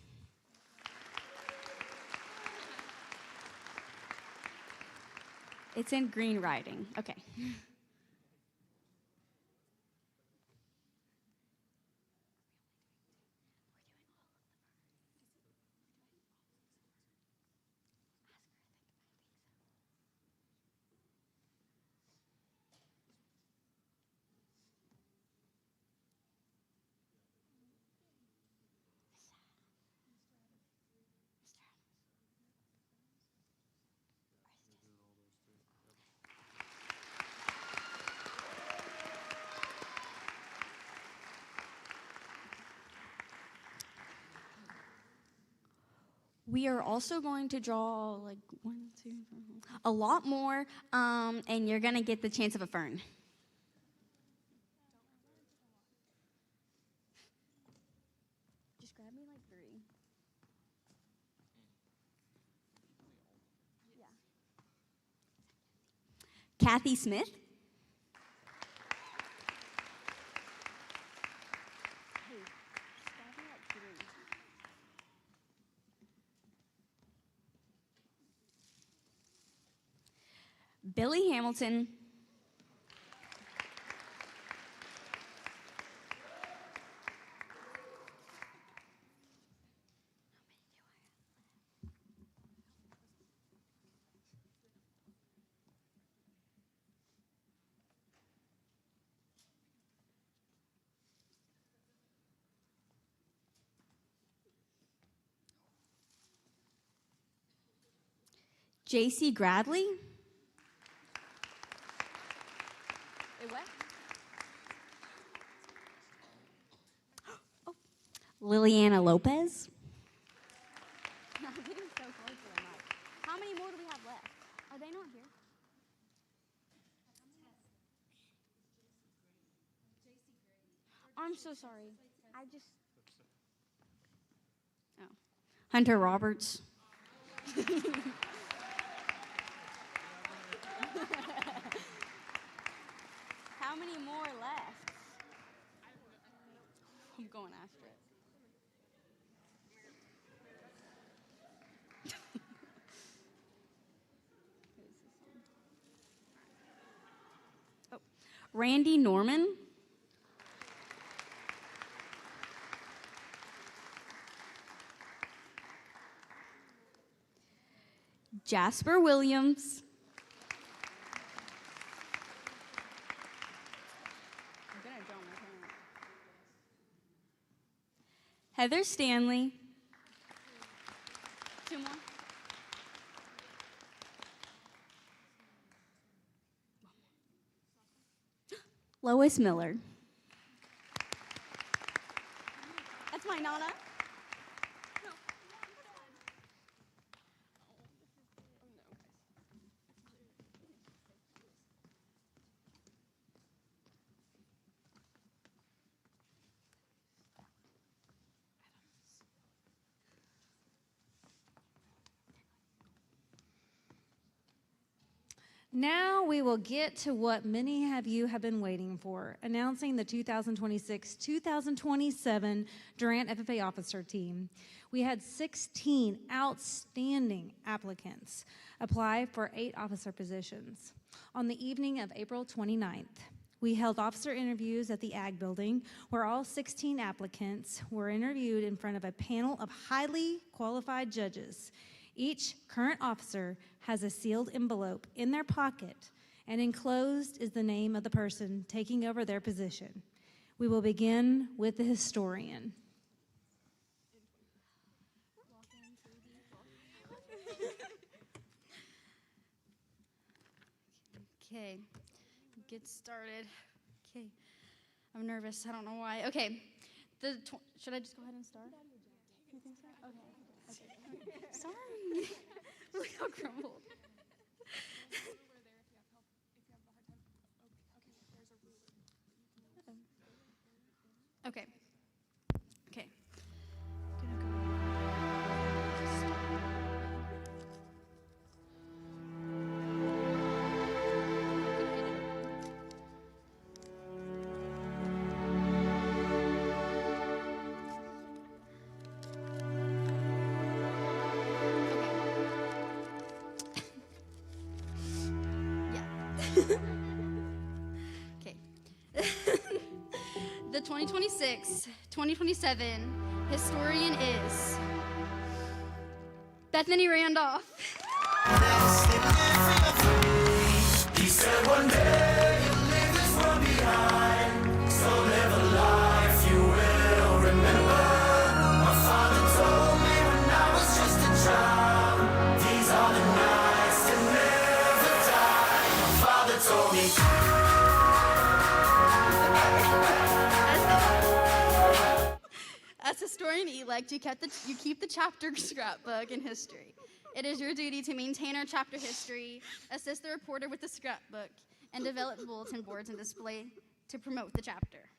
[SPEAKER 8] It's in green writing. Okay. We are also going to draw like 1, 2, 3, a lot more, and you're gonna get the chance of a fern. Just grab me like 3. Yeah. Kathy Smith. Hey, just grab me like 3. Billy Hamilton. JC Gradley. What? Oh. Liliana Lopez. I'm getting so close to the mic. How many more do we have left? Are they not here? I'm so sorry. I just. Oh. Hunter Roberts. How many more left? I'm going after it. Oh. Randy Norman. Jasper Williams. I'm gonna draw my pen. Heather Stanley. Two more. Lois Miller. That's my Nana.
[SPEAKER 11] Now we will get to what many of you have been waiting for, announcing the 2026-2027 Durant FFA Officer Team. We had 16 outstanding applicants apply for 8 officer positions. On the evening of April 29th, we held officer interviews at the Ag Building, where all 16 applicants were interviewed in front of a panel of highly qualified judges. Each current officer has a sealed envelope in their pocket, and enclosed is the name of the person taking over their position. We will begin with the historian.
[SPEAKER 8] Okay, get started. Okay, I'm nervous. I don't know why. Okay, should I just go ahead and start? You think so? Okay. Sorry. Look how crumbled. Okay. Okay. Okay. The 2026-2027 historian is Bethany Randolph.
[SPEAKER 12] He said one day you'll leave this world behind, so live a life you will remember. My father told me when I was just a child, these are the nights that never die. My father told me.
[SPEAKER 8] As historian-elect, you keep the chapter scrapbook in history. It is your duty to maintain our chapter history, assist the reporter with the scrapbook, and develop bulletin boards and display to promote the chapter.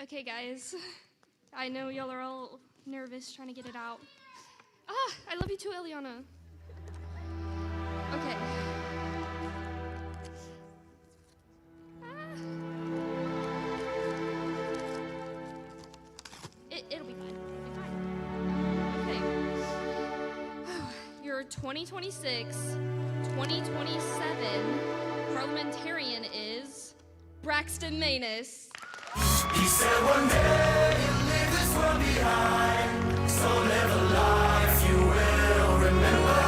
[SPEAKER 6] Okay, guys. I know y'all are all nervous trying to get it out. I love you too, Eliana. Okay. 2026-2027 parliamentarian is Braxton Manus.
[SPEAKER 12] He said one day you'll leave this world behind, so live a life you will remember.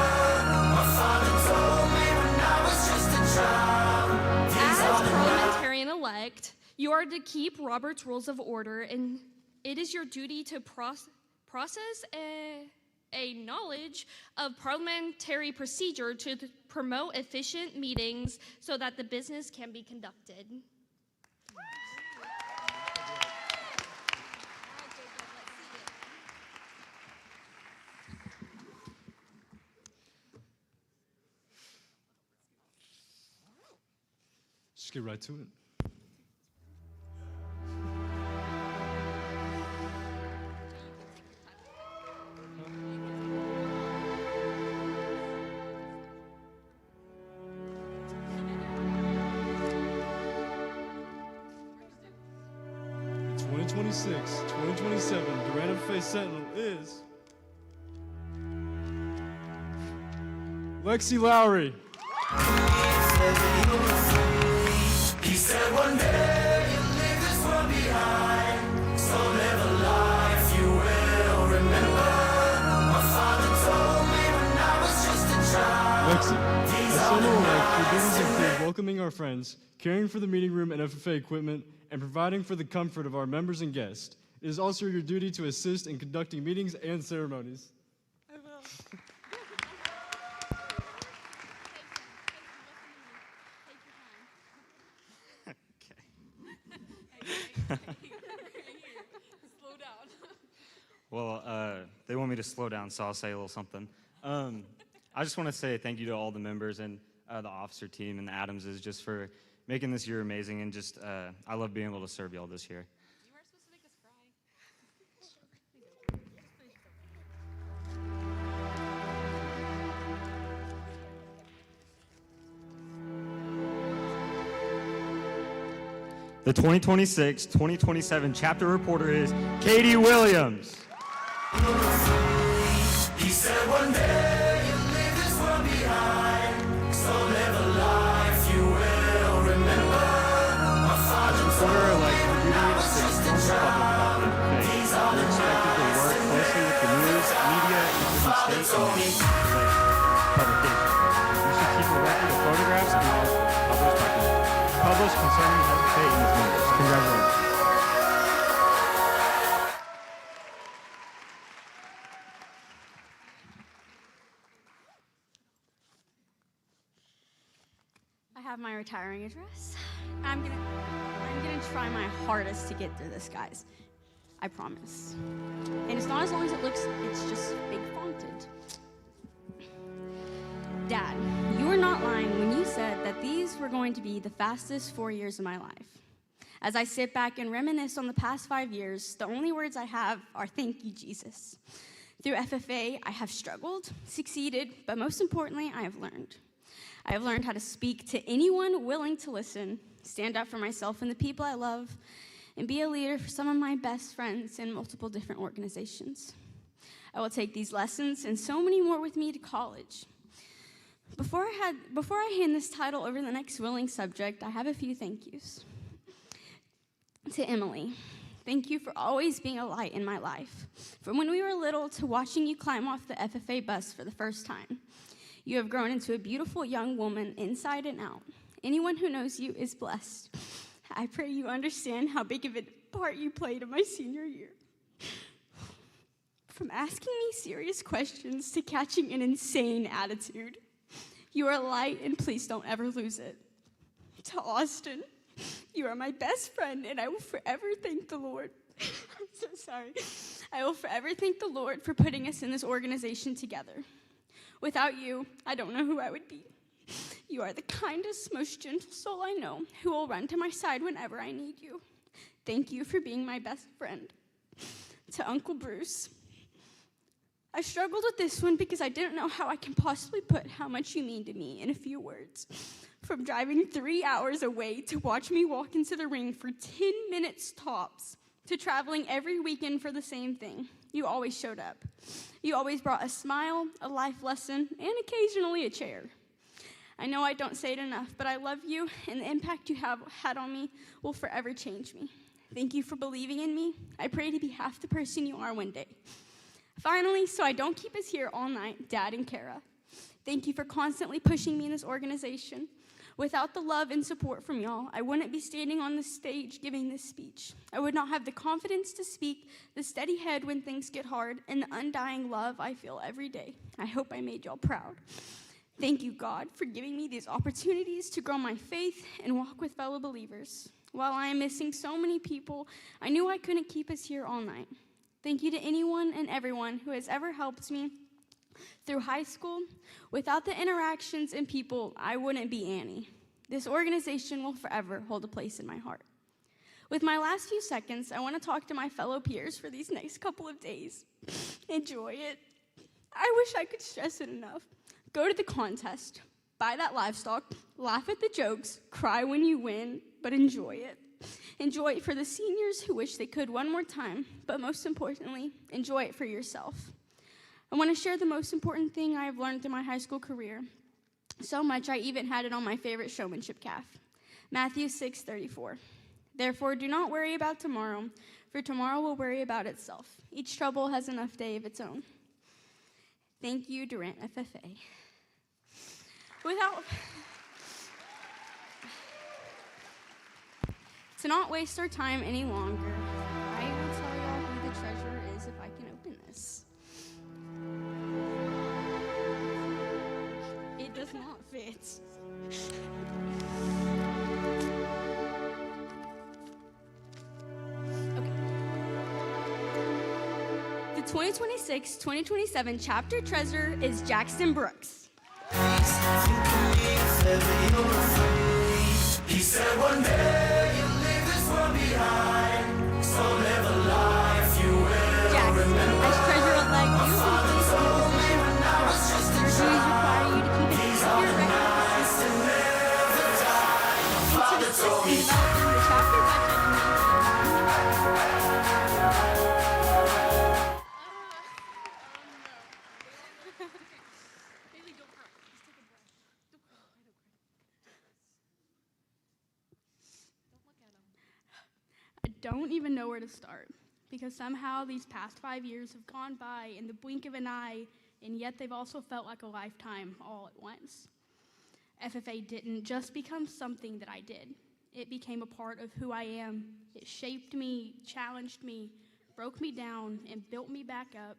[SPEAKER 12] My father told me when I was just a child.
[SPEAKER 6] As parliamentarian-elect, you are to keep Robert's Rules of Order, and it is your duty to process a knowledge of parliamentary procedure to promote efficient meetings so that the business can be conducted.
[SPEAKER 7] Just get right to it. The 2026-2027 Durant FFA Sentinel is Lexi Lowry.
[SPEAKER 12] He said one day you'll leave this world behind, so live a life you will remember. My father told me when I was just a child.
[SPEAKER 7] Lexi, as Sentinel-elect, your duties include welcoming our friends, caring for the meeting room and FFA equipment, and providing for the comfort of our members and guests. It is also your duty to assist in conducting meetings and ceremonies.
[SPEAKER 6] I will.
[SPEAKER 17] Slow down. Well, they want me to slow down, so I'll say a little something. I just want to say thank you to all the members and the officer team and the Adamses just for making this year amazing, and just I love being able to serve y'all this year.
[SPEAKER 6] You weren't supposed to make us cry.
[SPEAKER 17] The 2026-2027 chapter reporter is Katie Williams.
[SPEAKER 12] He said one day you'll leave this world behind, so live a life you will remember. My father told me when I was just a child. These are the
[SPEAKER 17] You're expected to work closely with the news, media, including state and publications. You should keep a record of photographs and published concerning FFA and its members. Congratulations.
[SPEAKER 8] I have my retiring address. I'm gonna try my hardest to get through this, guys. I promise. And it's not as long as it looks, it's just big fonted. Dad, you were not lying when you said that these were going to be the fastest 4 years of my life. As I sit back and reminisce on the past 5 years, the only words I have are thank you, Jesus. Through FFA, I have struggled, succeeded, but most importantly, I have learned. I have learned how to speak to anyone willing to listen, stand up for myself and the people I love, and be a leader for some of my best friends in multiple different organizations. I will take these lessons and so many more with me to college. Before I hand this title over to the next willing subject, I have a few thank yous. To Emily, thank you for always being a light in my life. From when we were little to watching you climb off the FFA bus for the first time. You have grown into a beautiful young woman inside and out. Anyone who knows you is blessed. I pray you understand how big of a part you played in my senior year. From asking me serious questions to catching an insane attitude. You are a light, and please don't ever lose it. To Austin, you are my best friend, and I will forever thank the Lord. I'm so sorry. I will forever thank the Lord for putting us in this organization together. Without you, I don't know who I would be. You are the kindest, most gentle soul I know, who will run to my side whenever I need you. Thank you for being my best friend. To Uncle Bruce, I struggled with this one because I didn't know how I can possibly put how much you mean to me in a few words. From driving 3 hours away to watch me walk into the ring for 10 minutes tops,
[SPEAKER 16] to traveling every weekend for the same thing. You always showed up. You always brought a smile, a life lesson, and occasionally a chair. I know I don't say it enough, but I love you, and the impact you have had on me will forever change me. Thank you for believing in me. I pray to be half the person you are one day. Finally, so I don't keep us here all night, Dad and Kara, thank you for constantly pushing me in this organization. Without the love and support from y'all, I wouldn't be standing on this stage giving this speech. I would not have the confidence to speak, the steady head when things get hard, and the undying love I feel every day. I hope I made y'all proud. Thank you, God, for giving me these opportunities to grow my faith and walk with fellow believers. While I am missing so many people, I knew I couldn't keep us here all night. Thank you to anyone and everyone who has ever helped me through high school. Without the interactions and people, I wouldn't be Annie. This organization will forever hold a place in my heart. With my last few seconds, I want to talk to my fellow peers for these next couple of days. Enjoy it. I wish I could stress it enough. Go to the contest, buy that livestock, laugh at the jokes, cry when you win, but enjoy it. Enjoy it for the seniors who wish they could one more time, but most importantly, enjoy it for yourself. I want to share the most important thing I have learned through my high school career. So much I even had it on my favorite showmanship calf. Matthew 6:34. Therefore, do not worry about tomorrow, for tomorrow will worry about itself. Each trouble has enough day of its own. Thank you, Durant FFA. To not waste our time any longer, I will tell y'all who the treasurer is if I can open this. It does not fit. Okay. The 2026-2027 chapter treasurer is Jackson Brooks.
[SPEAKER 12] He said one day you'll leave this world behind, so live a life you will remember.
[SPEAKER 16] As treasurer-elect, you complete the position of the officer. Your duties require you to keep a secret record and never die. Into the system developing the chapter budget I don't even know where to start, because somehow these past 5 years have gone by in the blink of an eye, and yet they've also felt like a lifetime all at once. FFA didn't just become something that I did. It became a part of who I am. It shaped me, challenged me, broke me down, and built me back up.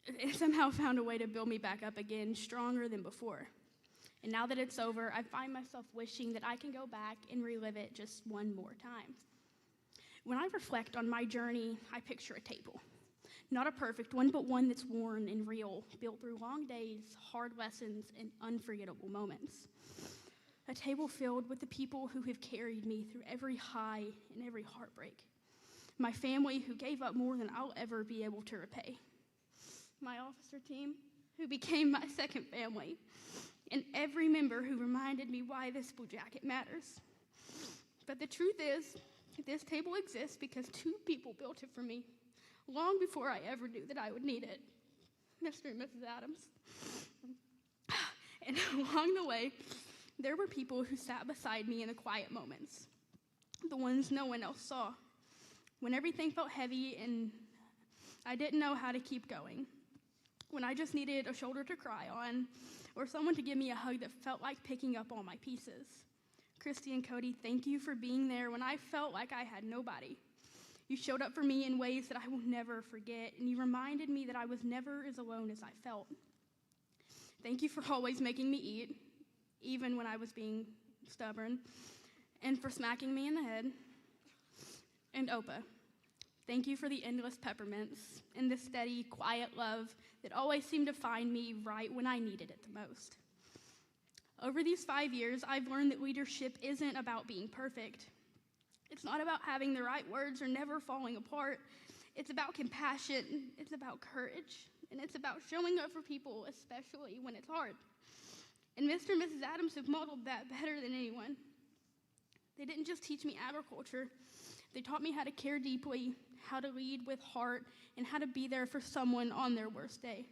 [SPEAKER 16] It somehow found a way to build me back up again, stronger than before. And now that it's over, I find myself wishing that I can go back and relive it just one more time. When I reflect on my journey, I picture a table. Not a perfect one, but one that's worn and real, built through long days, hard lessons, and unforgettable moments. A table filled with the people who have carried me through every high and every heartbreak. My family who gave up more than I'll ever be able to repay. My officer team who became my second family. And every member who reminded me why this blue jacket matters. But the truth is, this table exists because two people built it for me, long before I ever knew that I would need it. Mr. and Mrs. Adams. And along the way, there were people who sat beside me in the quiet moments, the ones no one else saw, when everything felt heavy and I didn't know how to keep going, when I just needed a shoulder to cry on, or someone to give me a hug that felt like picking up all my pieces. Christy and Cody, thank you for being there when I felt like I had nobody. You showed up for me in ways that I will never forget, and you reminded me that I was never as alone as I felt. Thank you for always making me eat, even when I was being stubborn, and for smacking me in the head. And Opa, thank you for the endless peppermints and the steady, quiet love that always seemed to find me right when I needed it the most. Over these 5 years, I've learned that leadership isn't about being perfect. It's not about having the right words or never falling apart. It's about compassion, it's about courage, and it's about showing up for people, especially when it's hard. And Mr. and Mrs. Adams have modeled that better than anyone. They didn't just teach me agriculture, They taught me how to care deeply, how to lead with heart, and how to be there for someone on their worst day.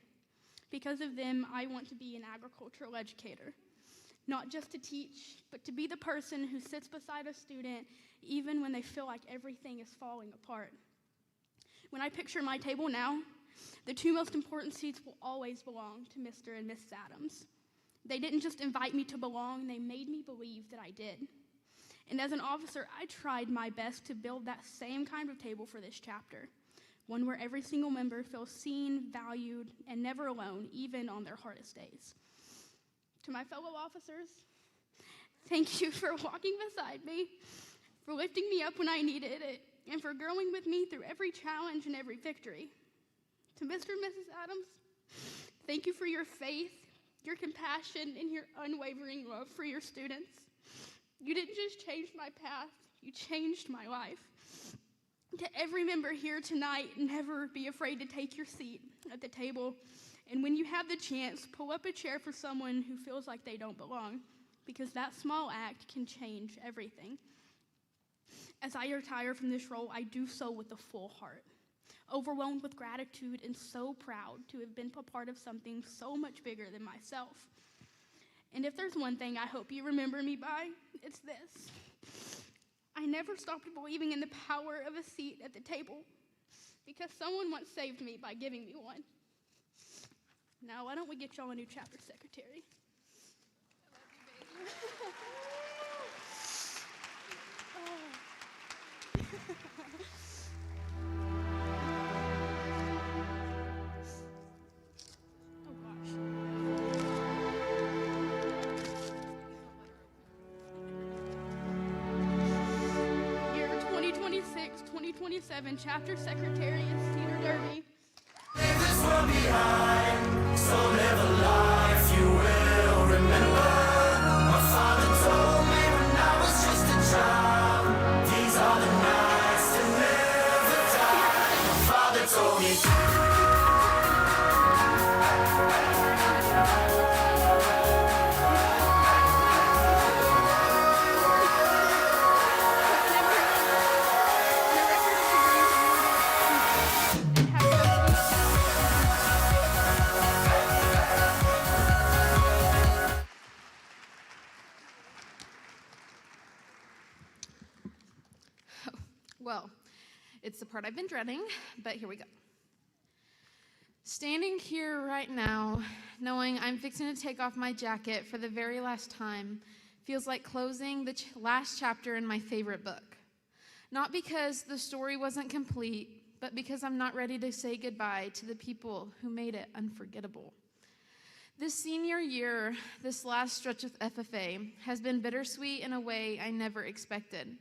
[SPEAKER 16] Because of them, I want to be an agricultural educator. Not just to teach, but to be the person who sits beside a student even when they feel like everything is falling apart. When I picture my table now, the two most important seats will always belong to Mr. and Mrs. Adams. They didn't just invite me to belong, they made me believe that I did. And as an officer, I tried my best to build that same kind of table for this chapter, one where every single member feels seen, valued, and never alone, even on their hardest days. To my fellow officers, thank you for walking beside me, for lifting me up when I needed it, and for growing with me through every challenge and every victory. To Mr. and Mrs. Adams, thank you for your faith, your compassion, and your unwavering love for your students. You didn't just change my path, you changed my life. To every member here tonight, never be afraid to take your seat at the table. And when you have the chance, pull up a chair for someone who feels like they don't belong, because that small act can change everything. As I retire from this role, I do so with a full heart, overwhelmed with gratitude and so proud to have been a part of something so much bigger than myself. And if there's one thing I hope you remember me by, it's this. I never stopped believing in the power of a seat at the table, because someone once saved me by giving me one. Now, why don't we get y'all a new chapter secretary? I love you, baby. Year 2026, 2027 chapter secretary is Cedar Derby.
[SPEAKER 12] Leave this world behind, so live a life you will remember. My father told me when I was just a child, these are the nights that never die. My father told me.
[SPEAKER 2] Well, it's the part I've been dreading, but here we go. Standing here right now, knowing I'm fixing to take off my jacket for the very last time, feels like closing the last chapter in my favorite book. Not because the story wasn't complete, but because I'm not ready to say goodbye to the people who made it unforgettable. This senior year, this last stretch of FFA, has been bittersweet in a way I never expected.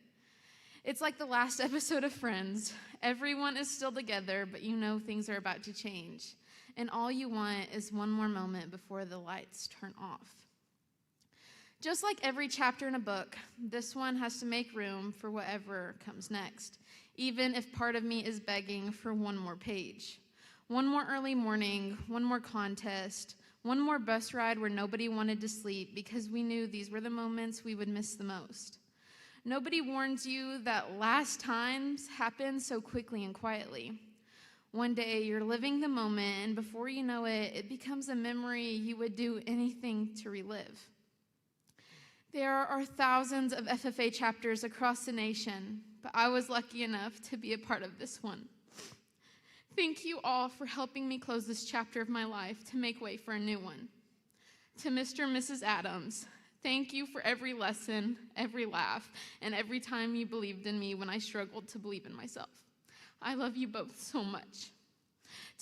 [SPEAKER 2] It's like the last episode of Friends. Everyone is still together, but you know things are about to change. And all you want is one more moment before the lights turn off. Just like every chapter in a book, this one has to make room for whatever comes next, even if part of me is begging for one more page. One more early morning, one more contest, one more bus ride where nobody wanted to sleep because we knew these were the moments we would miss the most. Nobody warns you that last times happen so quickly and quietly. One day you're living the moment, and before you know it, it becomes a memory you would do anything to relive. There are thousands of FFA chapters across the nation, but I was lucky enough to be a part of this one. Thank you all for helping me close this chapter of my life to make way for a new one. To Mr. and Mrs. Adams, thank you for every lesson, every laugh, and every time you believed in me when I struggled to believe in myself. I love you both so much.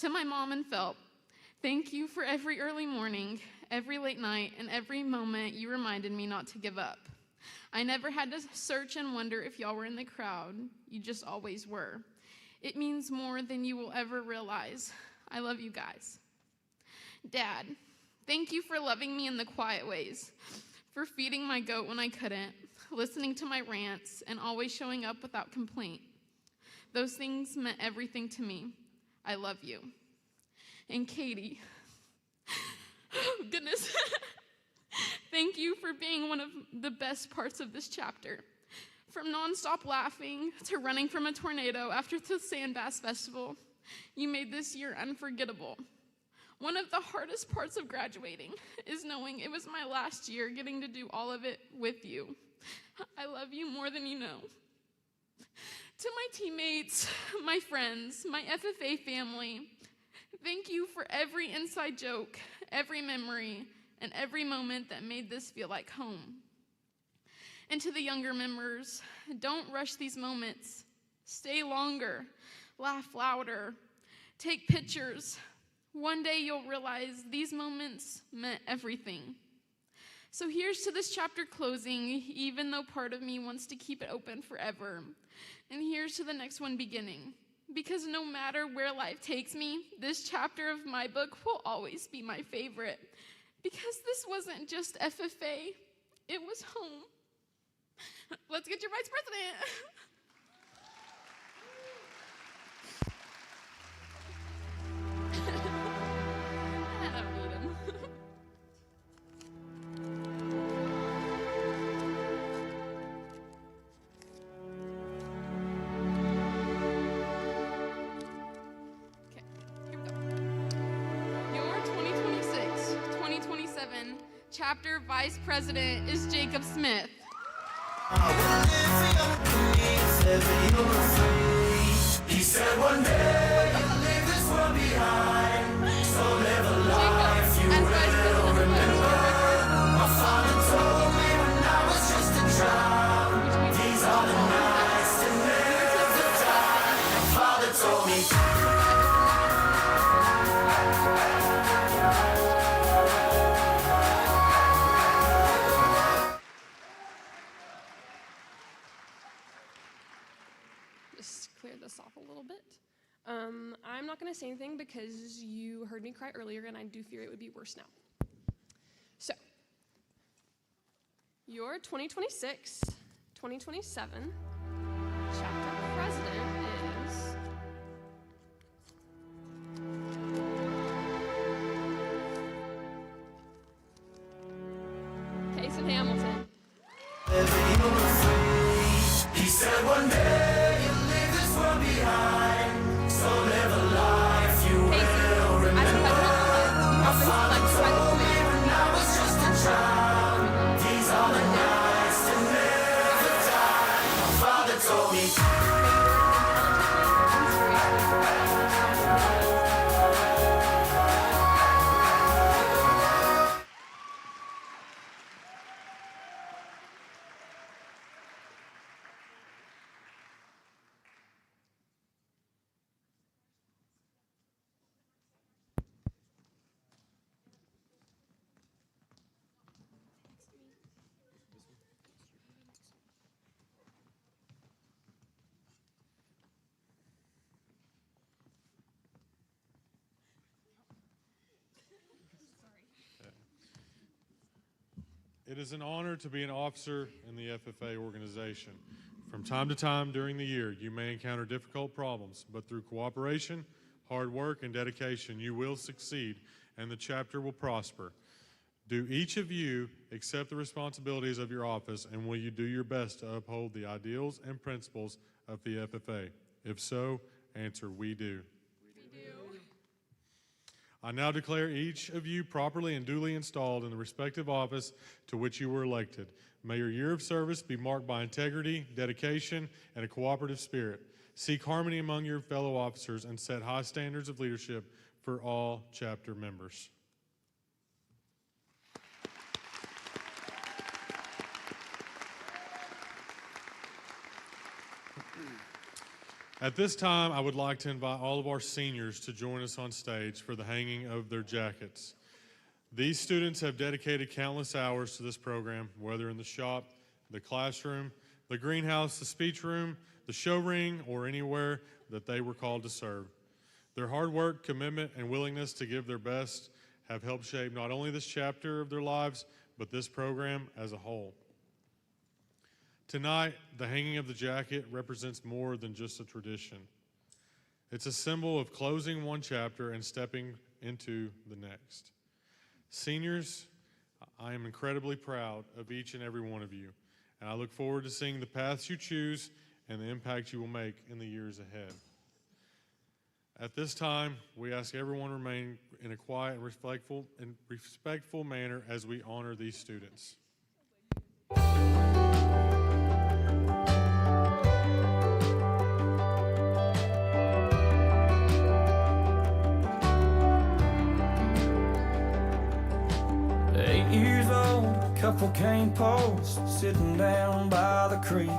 [SPEAKER 2] To my mom and Phelp, thank you for every early morning, every late night, and every moment you reminded me not to give up. I never had to search and wonder if y'all were in the crowd. You just always were. It means more than you will ever realize. I love you guys. Dad, thank you for loving me in the quiet ways, for feeding my goat when I couldn't, listening to my rants, and always showing up without complaint. Those things meant everything to me. I love you. And Katie, oh goodness, thank you for being one of the best parts of this chapter,
[SPEAKER 6] From nonstop laughing to running from a tornado after the Sand Bass Festival, you made this year unforgettable. One of the hardest parts of graduating is knowing it was my last year getting to do all of it with you. I love you more than you know. To my teammates, my friends, my FFA family, thank you for every inside joke, every memory, and every moment that made this feel like home. And to the younger members, don't rush these moments. Stay longer, laugh louder, take pictures. One day you'll realize these moments meant everything. So here's to this chapter closing, even though part of me wants to keep it open forever. And here's to the next one beginning. Because no matter where life takes me, this chapter of my book will always be my favorite. Because this wasn't just FFA, it was home. Let's get your vice president. I don't need him. Okay, here we go. Your 2026-2027 chapter vice president is Jacob Smith.
[SPEAKER 12] He said one day you'll leave this world behind, so live a life you will remember. My father told me when I was just a child, these are the nights that never die. My father told me.
[SPEAKER 6] Just clear this off a little bit. I'm not going to say anything because you heard me cry earlier, and I do fear it would be worse now. So, your 2026-2027 chapter president is Kason Hamilton.
[SPEAKER 12] He said one day you'll leave this world behind, so live a life you will remember. My father told me when I was just a child, these are the nights that never die. My father told me.
[SPEAKER 10] It is an honor to be an officer in the FFA organization. From time to time during the year, you may encounter difficult problems, but through cooperation, hard work, and dedication, you will succeed and the chapter will prosper. Do each of you accept the responsibilities of your office, and will you do your best to uphold the ideals and principles of the FFA? If so, answer, we do. I now declare each of you properly and duly installed in the respective office to which you were elected. May your year of service be marked by integrity, dedication, and a cooperative spirit. Seek harmony among your fellow officers and set high standards of leadership for all chapter members. At this time, I would like to invite all of our seniors to join us on stage for the hanging of their jackets. These students have dedicated countless hours to this program, whether in the shop, the classroom, the greenhouse, the speech room, the show ring, or anywhere that they were called to serve. Their hard work, commitment, and willingness to give their best have helped shape not only this chapter of their lives, but this program as a whole. Tonight, the hanging of the jacket represents more than just a tradition. It's a symbol of closing one chapter and stepping into the next. Seniors, I am incredibly proud of each and every one of you, and I look forward to seeing the paths you choose and the impact you will make in the years ahead. At this time, we ask everyone to remain in a quiet and respectful manner as we honor these students.
[SPEAKER 12] 8 years old, couple cane poles sitting down by the creek.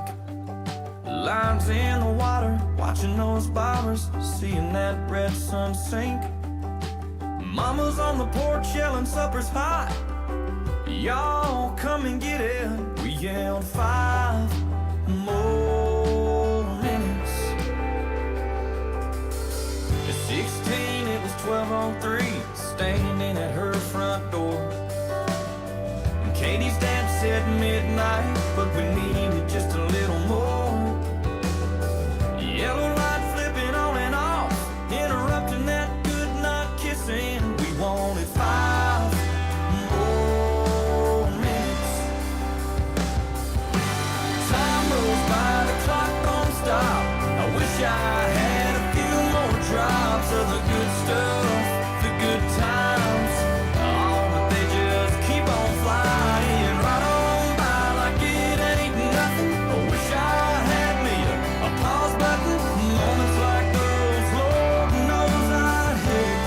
[SPEAKER 12] Lines in the water, watching those bobbers, seeing that red sun sink. Mama's on the porch yelling supper's hot. Y'all come and get it. We yelled 5 more minutes. At 16 it was 12:03, standing at her front door. And Katie's dad said midnight, but we needed just a little more. Yellow light flipping on and off, interrupting that good night kissing. We wanted 5 more minutes. Time rolls by, the clock don't stop. I wish I had a few more drops of the good stuff, the good times. Oh, but they just keep on flying right on by like it ain't nothing. I wish I had me a pause button. Moments like those, Lord knows I'd hit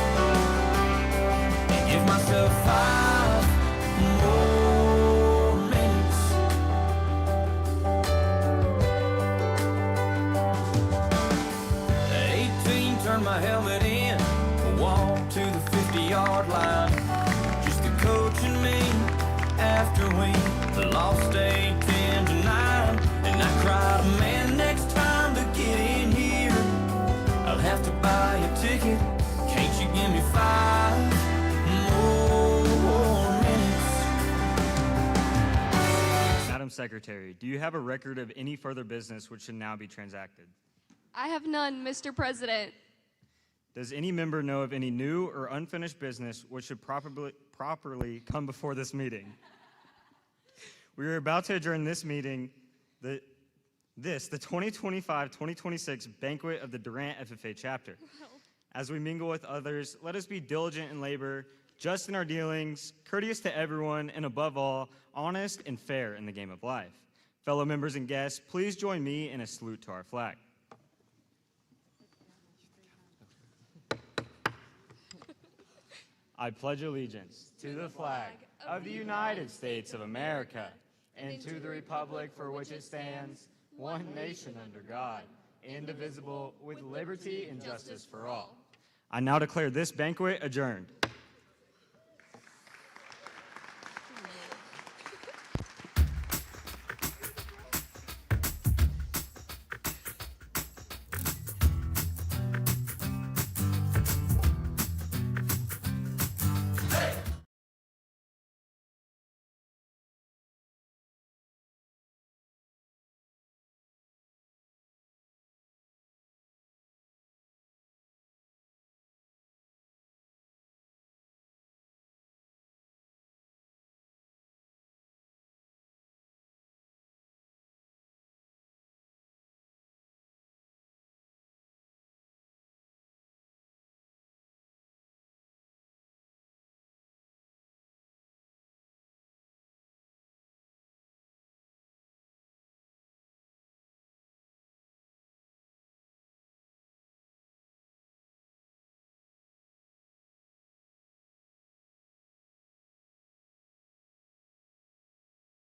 [SPEAKER 12] and give myself 5 more minutes. 18, turned my helmet in, walked to the 50-yard line. Just the coach and me after we lost 8-10-9. And I cried, man, next time to get in here, I'll have to buy a ticket. Can't you give me 5 more minutes?
[SPEAKER 17] Madam Secretary, do you have a record of any further business which should now be transacted?
[SPEAKER 6] I have none, Mr. President.
[SPEAKER 17] Does any member know of any new or unfinished business which should properly come before this meeting? We are about to adjourn this meeting, the 2025-2026 banquet of the Durant FFA chapter. As we mingle with others, let us be diligent in labor, just in our dealings, courteous to everyone, and above all, honest and fair in the game of life. Fellow members and guests, please join me in a salute to our flag. I pledge allegiance to the flag of the United States of America and to the republic for which it stands, one nation under God, indivisible, with liberty and justice for all. I now declare this banquet adjourned.